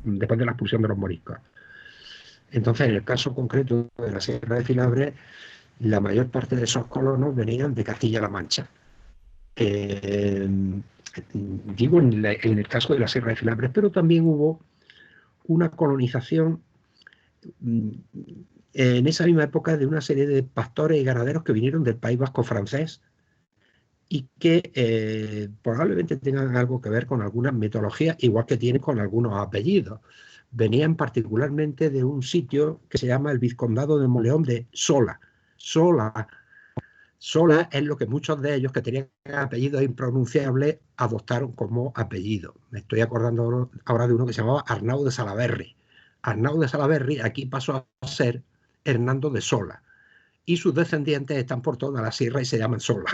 después de la expulsión de los moriscos. Entonces, en el caso concreto de la Sierra de Filabres, la mayor parte de esos colonos venían de Castilla-La Mancha. Digo en el caso de la Sierra de Filabres, pero también hubo una colonización en esa misma época de una serie de pastores y ganaderos que vinieron del País Vasco francés y que probablemente tengan algo que ver con algunas mitologías, igual que tienen con algunos apellidos. Venían particularmente de un sitio que se llama el Vizcondado de Moleón de Sola. Sola es lo que muchos de ellos que tenían apellidos impronunciables adoptaron como apellido. Me estoy acordando ahora de uno que se llamaba Arnau de Salaberry. Arnau de Salaberry aquí pasó a ser Hernando de Sola. Y sus descendientes están por toda la sierra y se llaman Sola.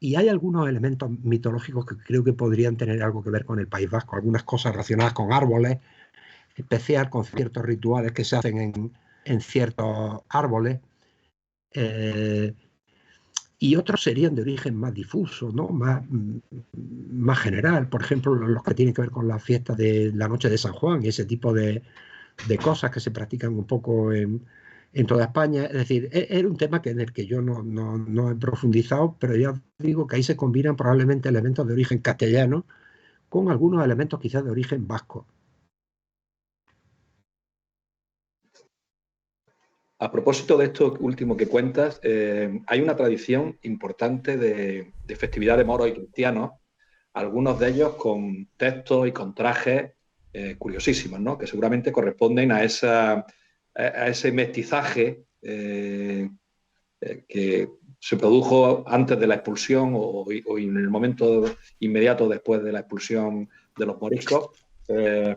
Y hay algunos elementos mitológicos que creo que podrían tener algo que ver con el País Vasco, algunas cosas relacionadas con árboles, especial con ciertos rituales que se hacen en ciertos árboles, y otros serían de origen más difuso, ¿no? más general, por ejemplo, los que tienen que ver con la fiesta de la noche de San Juan y ese tipo de cosas que se practican un poco en toda España. Es decir, era un tema en el que yo no he profundizado, pero ya os digo que ahí se combinan probablemente elementos de origen castellano con algunos elementos quizás de origen vasco. A propósito de esto último que cuentas, hay una tradición importante de festividad de moros y cristianos, algunos de ellos con textos y con trajes curiosísimos, ¿no? Que seguramente corresponden a ese mestizaje que se produjo antes de la expulsión o en el momento inmediato después de la expulsión de los moriscos.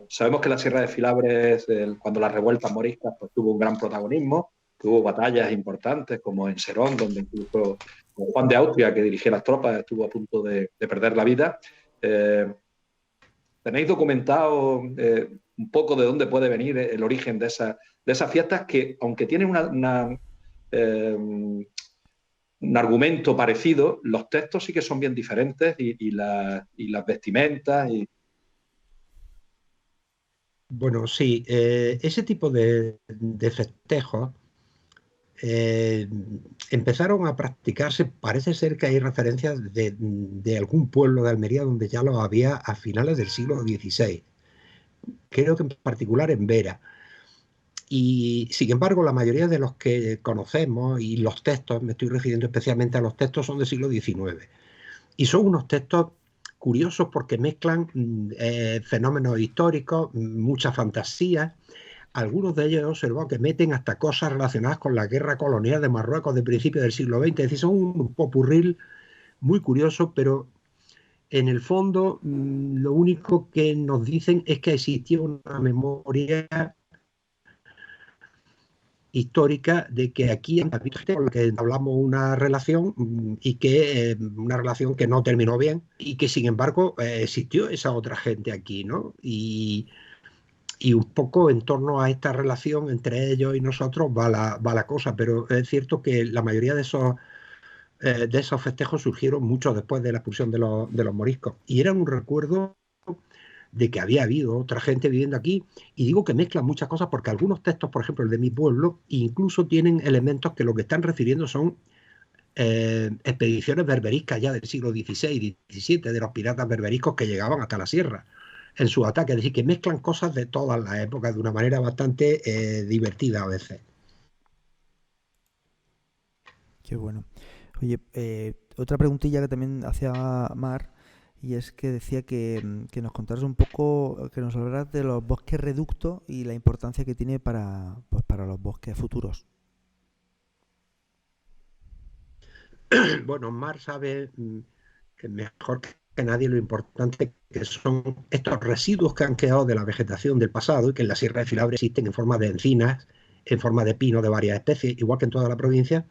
Sabemos que la Sierra de Filabres, cuando las revueltas moriscas, pues tuvo un gran protagonismo, que hubo batallas importantes como en Serón, donde incluso Juan de Austria, que dirigía las tropas, estuvo a punto de perder la vida. ¿Tenéis documentado un poco de dónde puede venir el origen de esas fiestas que, aunque tienen un argumento parecido, los textos sí que son bien diferentes y las vestimentas? Bueno, sí, ese tipo de festejos empezaron a practicarse. Parece ser que hay referencias de algún pueblo de Almería donde ya lo había a finales del siglo XVI. Creo que en particular en Vera. Y sin embargo, la mayoría de los que conocemos y los textos, me estoy refiriendo especialmente a los textos, son del siglo XIX. Y son unos textos curiosos porque mezclan fenómenos históricos, mucha fantasía. Algunos de ellos he observado que meten hasta cosas relacionadas con la guerra colonial de Marruecos de principios del siglo XX. Es decir, son un popurrí muy curioso, pero en el fondo lo único que nos dicen es que existía una memoria histórica de que aquí ha habido gente con la que hablamos una relación y que una relación que no terminó bien y que sin embargo existió esa otra gente aquí, ¿no? Y un poco en torno a esta relación entre ellos y nosotros va la cosa, pero es cierto que la mayoría de esos festejos surgieron mucho después de la expulsión de los moriscos y eran un recuerdo de que había habido otra gente viviendo aquí, y digo que mezclan muchas cosas porque algunos textos, por ejemplo el de mi pueblo, incluso tienen elementos que lo que están refiriendo son expediciones berberiscas ya del siglo XVI y XVII, de los piratas berberiscos que llegaban hasta la sierra en su ataque, es decir, que mezclan cosas de todas las épocas de una manera bastante divertida a veces. Qué bueno. Oye, otra preguntilla que también hacía Mar, y es que decía que nos contaras un poco, que nos hablaras de los bosques reducto y la importancia que tiene para los bosques futuros. Bueno, Mar sabe que mejor que nadie lo importante que son estos residuos que han quedado de la vegetación del pasado y que en la Sierra de Filabre existen en forma de encinas, en forma de pino de varias especies, igual que en toda la provincia,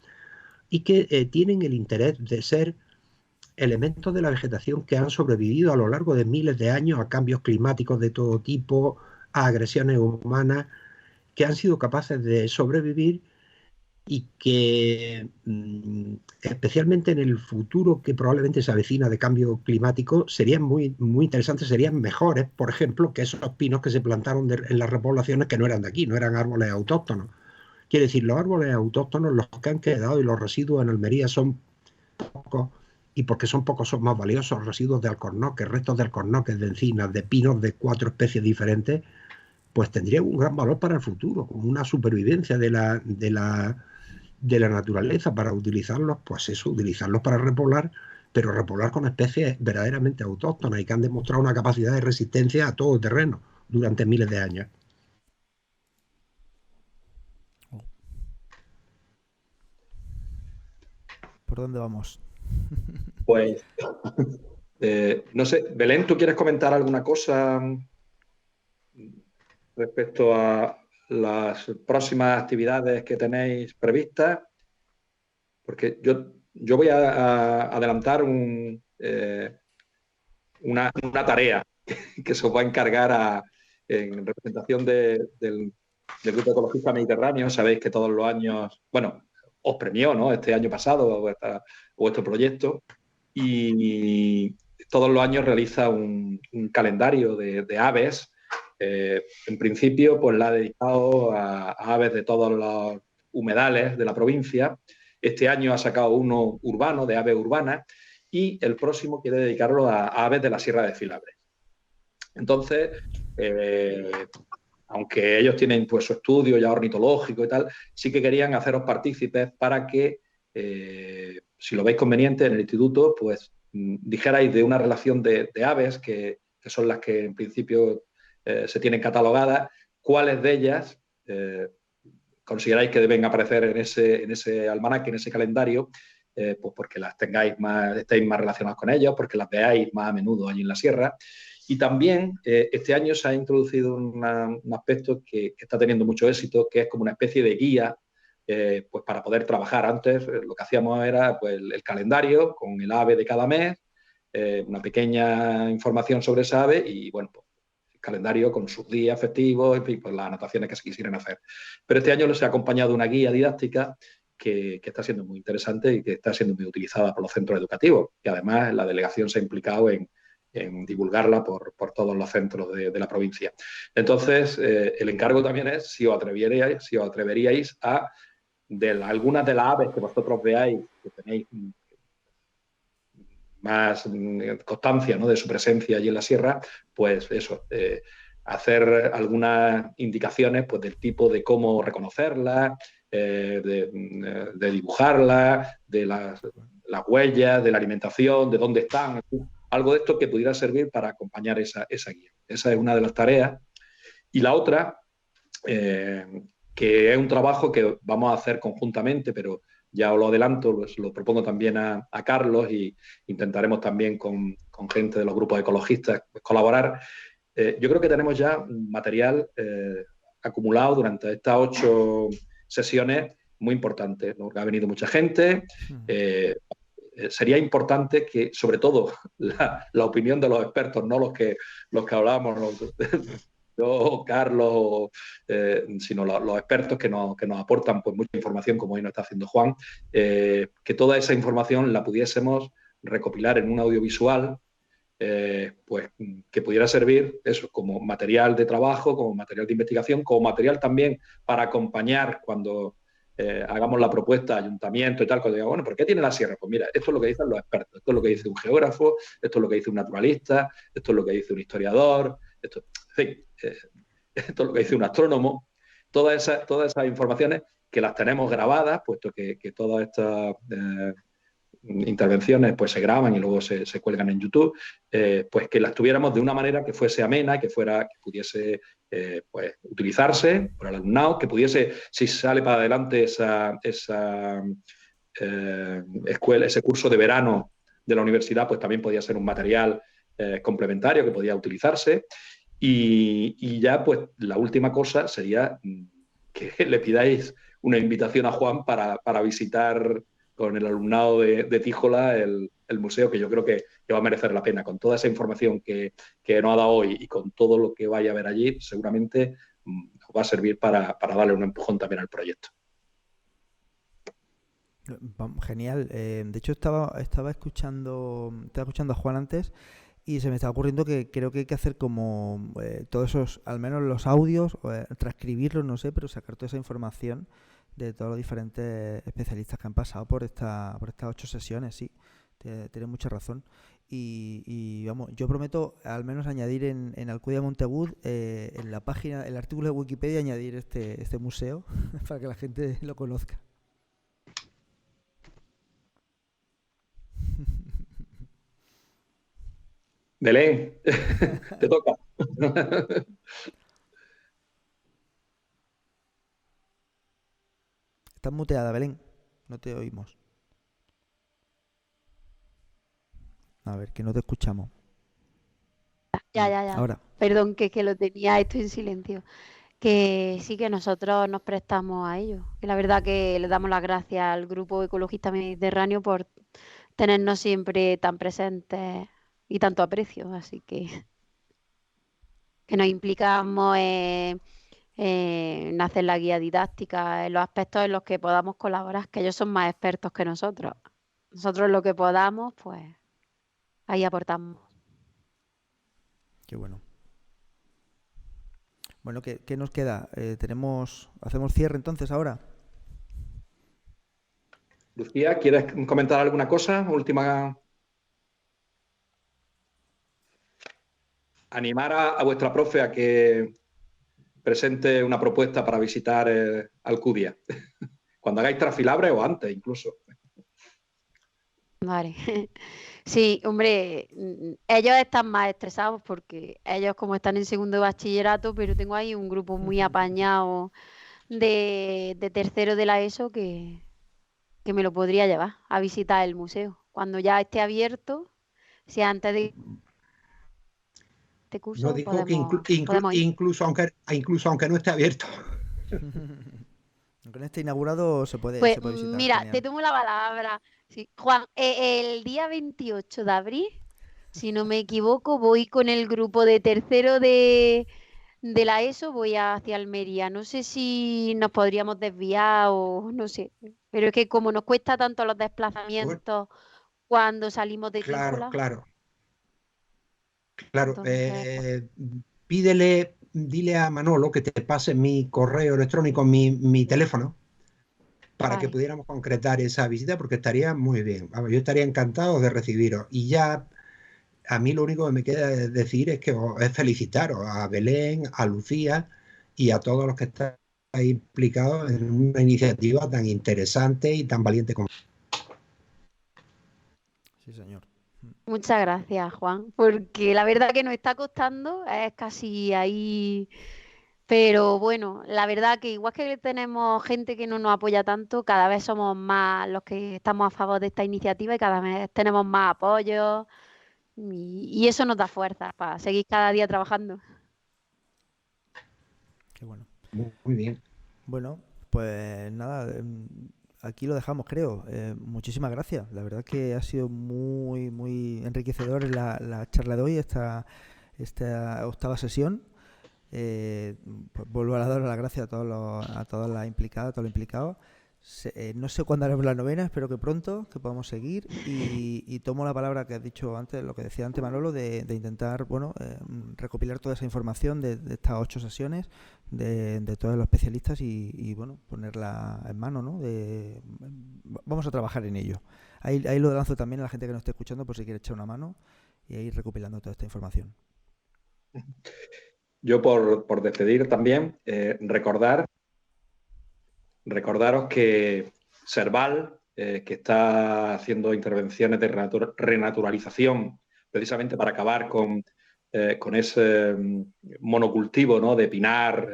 y que tienen el interés de ser elementos de la vegetación que han sobrevivido a lo largo de miles de años a cambios climáticos de todo tipo, a agresiones humanas, que han sido capaces de sobrevivir y que especialmente en el futuro que probablemente se avecina de cambio climático serían muy, muy interesantes, serían mejores, por ejemplo, que esos pinos que se plantaron en las repoblaciones que no eran de aquí, no eran árboles autóctonos. Quiere decir, los árboles autóctonos, los que han quedado y los residuos en Almería son pocos, y porque son pocos son más valiosos, residuos de alcornoques, restos de alcornoques, de encinas, de pinos de 4 especies diferentes, pues tendría un gran valor para el futuro, como una supervivencia de la naturaleza, para utilizarlos, pues eso, utilizarlos para repoblar, pero repoblar con especies verdaderamente autóctonas y que han demostrado una capacidad de resistencia a todo terreno durante miles de años. ¿Por dónde vamos? Pues, no sé, Belén, ¿tú quieres comentar alguna cosa respecto a las próximas actividades que tenéis previstas? Porque yo voy a adelantar una tarea que se os va a encargar en representación del Grupo Ecologista Mediterráneo. Sabéis que todos los años, bueno, os premió, ¿no? Este año pasado vuestro proyecto, y todos los años realiza un calendario de aves. En principio, pues la ha dedicado a aves de todos los humedales de la provincia. Este año ha sacado uno urbano, de aves urbanas, y el próximo quiere dedicarlo a aves de la Sierra de Filabre. Entonces, aunque ellos tienen pues su estudio ya ornitológico y tal, sí que querían haceros partícipes para que, si lo veis conveniente en el instituto, pues dijerais de una relación de aves que son las que en principio se tienen catalogadas, cuáles de ellas consideráis que deben aparecer en ese almanaque, en ese calendario, pues porque estéis más relacionados con ellos, porque las veáis más a menudo allí en la sierra. Y también este año se ha introducido un aspecto que está teniendo mucho éxito, que es como una especie de guía pues para poder trabajar. Antes lo que hacíamos era pues, el calendario con el ave de cada mes, una pequeña información sobre esa ave y bueno, pues, el calendario con sus días festivos y pues, las anotaciones que se quisieran hacer. Pero este año se ha acompañado de una guía didáctica que está siendo muy interesante y que está siendo muy utilizada por los centros educativos. Y además la delegación se ha implicado en divulgarla por todos los centros de la provincia. Entonces, el encargo también es si os atreveríais a, algunas de las aves que vosotros veáis, que tenéis más constancia, ¿no?, de su presencia allí en la sierra, pues eso, hacer algunas indicaciones pues, del tipo de cómo reconocerlas, de dibujarlas, de las huellas, de la alimentación, de dónde están, algo de esto que pudiera servir para acompañar esa guía. Esa es una de las tareas. Y la otra, que es un trabajo que vamos a hacer conjuntamente, pero ya os lo adelanto, lo propongo también a Carlos y intentaremos también con gente de los grupos ecologistas colaborar. Yo creo que tenemos ya material acumulado durante estas 8 sesiones muy importantes, ¿no? Ha venido mucha gente. Sería importante que, sobre todo, la opinión de los expertos, no los que hablamos, yo, Carlos, sino los expertos que nos aportan pues, mucha información, como hoy nos está haciendo Juan, que toda esa información la pudiésemos recopilar en un audiovisual, pues que pudiera servir eso como material de trabajo, como material de investigación, como material también para acompañar cuando hagamos la propuesta a ayuntamiento y tal, cuando diga, bueno, ¿por qué tiene la sierra? Pues mira, esto es lo que dicen los expertos, esto es lo que dice un geógrafo, esto es lo que dice un naturalista, esto es lo que dice un historiador, esto, en fin, esto es lo que dice un astrónomo. Todas esas informaciones que las tenemos grabadas, puesto que todas estas intervenciones pues se graban y luego se cuelgan en YouTube, pues que las tuviéramos de una manera que fuese amena, que pudiese pues utilizarse por el alumnado, que pudiese, si sale para adelante esa escuela, ese curso de verano de la universidad, pues también podía ser un material complementario que podía utilizarse. Y ya pues la última cosa sería que le pidáis una invitación a Juan para visitar con el alumnado de Tíjola el museo, que yo creo que va a merecer la pena. Con toda esa información que nos ha dado hoy y con todo lo que vaya a ver allí, seguramente os va a servir para darle un empujón también al proyecto. Genial. De hecho, estaba escuchando a Juan antes y se me estaba ocurriendo que creo que hay que hacer como todos esos, al menos los audios, transcribirlos, no sé, pero sacar toda esa información de todos los diferentes especialistas que han pasado por estas 8 sesiones, sí. Tienes mucha razón. Y vamos, yo prometo al menos añadir en Alcudia Montegud, en la página, el artículo de Wikipedia, añadir este museo para que la gente lo conozca. Belén, te toca. Estás muteada, Belén. No te oímos. A ver, que no te escuchamos. Ya. Ahora. Perdón, que lo tenía esto en silencio. Que sí, que nosotros nos prestamos a ello. Que la verdad que le damos las gracias al Grupo Ecologista Mediterráneo por tenernos siempre tan presentes y tanto aprecio. Así que nos implicamos en hacer la guía didáctica, en los aspectos en los que podamos colaborar, que ellos son más expertos que nosotros. Nosotros lo que podamos, pues ahí aportamos. Qué bueno. Bueno, ¿qué nos queda? ¿Hacemos cierre entonces ahora? Lucía, ¿quieres comentar alguna cosa? Última. Animar a vuestra profe a que presente una propuesta para visitar Alcudia. Cuando hagáis Trafilabre o antes incluso. Vale. Sí, hombre, ellos están más estresados porque ellos como están en segundo de bachillerato, pero tengo ahí un grupo muy apañado de tercero de la ESO que me lo podría llevar a visitar el museo. Cuando ya esté abierto, si antes de este curso No dijo que podemos ir. incluso aunque no esté abierto. Aunque no esté inaugurado, se puede Pues visitar. mira, Genial. te tomo la palabra. Sí. Juan, el día 28 de abril, si no me equivoco, voy con el grupo de tercero de la ESO, voy hacia Almería. No sé si nos podríamos desviar o no sé. Pero es que como nos cuesta tanto los desplazamientos cuando salimos de Claro. Tíjola. Claro, dile a Manolo que te pase mi correo electrónico, mi teléfono, para que pudiéramos concretar esa visita, porque estaría muy bien. Vamos, yo estaría encantado de recibiros. Y ya a mí lo único que me queda decir es felicitaros a Belén, a Lucía y a todos los que estáis implicados en una iniciativa tan interesante y tan valiente como. Sí, señor. Muchas gracias, Juan, porque la verdad que nos está costando, es casi ahí, pero bueno, la verdad que igual que tenemos gente que no nos apoya tanto, cada vez somos más los que estamos a favor de esta iniciativa y cada vez tenemos más apoyo y eso nos da fuerza para seguir cada día trabajando. Qué bueno. Muy bien. Bueno, Pues nada, aquí lo dejamos, creo. Muchísimas gracias. La verdad que ha sido muy, muy enriquecedor la charla de hoy, esta 8ª sesión. Pues vuelvo a dar las gracias a todas las implicadas, a todos los implicados. No sé cuándo haremos la 9ª, espero que pronto, que podamos seguir. Y tomo la palabra que has dicho antes, lo que decía antes Manolo, de intentar, recopilar toda esa información de estas 8 sesiones, de todos los especialistas y ponerla en mano, ¿no? Vamos a trabajar en ello. Ahí lo lanzo también a la gente que nos esté escuchando por si quiere echar una mano y ir recopilando toda esta información. Yo por despedir también, recordaros que Serval, que está haciendo intervenciones de renaturalización precisamente para acabar con ese monocultivo, ¿no?, de pinar.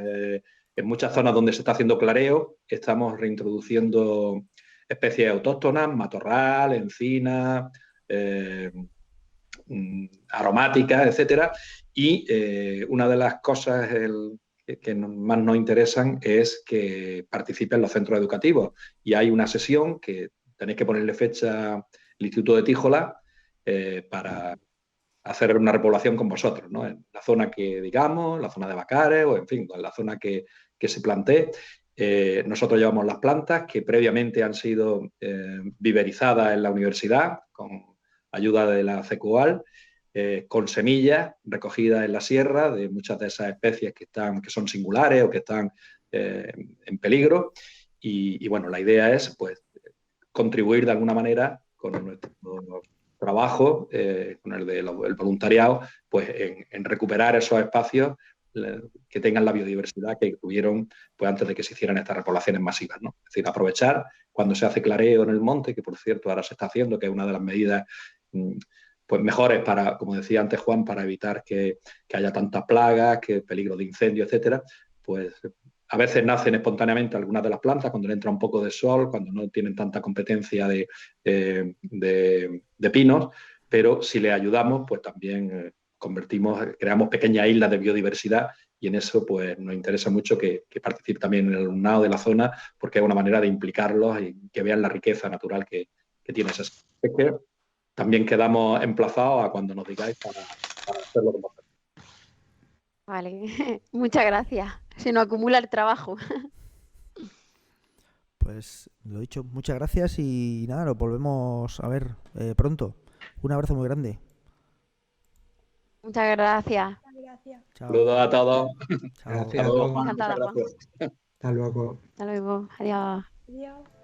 En muchas zonas donde se está haciendo clareo, estamos reintroduciendo especies autóctonas, matorral, encina, aromáticas, etcétera. Y una de las cosas que más nos interesan es que participen los centros educativos. Y hay una sesión que tenéis que ponerle fecha al Instituto de Tíjola para hacer una repoblación con vosotros, ¿no? En la zona que digamos, la zona de Bacares o en fin, en la zona que se plantee. Nosotros llevamos las plantas que previamente han sido viverizadas en la universidad con ayuda de la CECUAL, con semillas recogidas en la sierra de muchas de esas especies que son singulares o que están en peligro. Y bueno, la idea es pues contribuir de alguna manera con nuestro trabajo, con el del voluntariado, pues en recuperar esos espacios que tengan la biodiversidad que tuvieron pues antes de que se hicieran estas repoblaciones masivas, ¿no? Es decir, aprovechar cuando se hace clareo en el monte, que por cierto ahora se está haciendo, que es una de las medidas pues mejores para, como decía antes Juan, para evitar que haya tantas plagas, que peligro de incendio, etcétera. Pues a veces nacen espontáneamente algunas de las plantas cuando le entra un poco de sol, cuando no tienen tanta competencia de pinos, pero si le ayudamos, pues también creamos pequeñas islas de biodiversidad y en eso pues nos interesa mucho que participe también el alumnado de la zona porque es una manera de implicarlos y que vean la riqueza natural que tiene esa especie. También quedamos emplazados a cuando nos digáis para hacerlo con vosotros. Vale, muchas gracias. Se nos acumula el trabajo. Pues lo dicho, muchas gracias y nada, nos volvemos a ver pronto. Un abrazo muy grande. Muchas gracias. Gracias. Chao. Saludos a todos. Gracias Hasta a luego, todos. Juan. Encantada, Muchas Juan. gracias. Hasta luego. Hasta luego. Adiós. Adiós.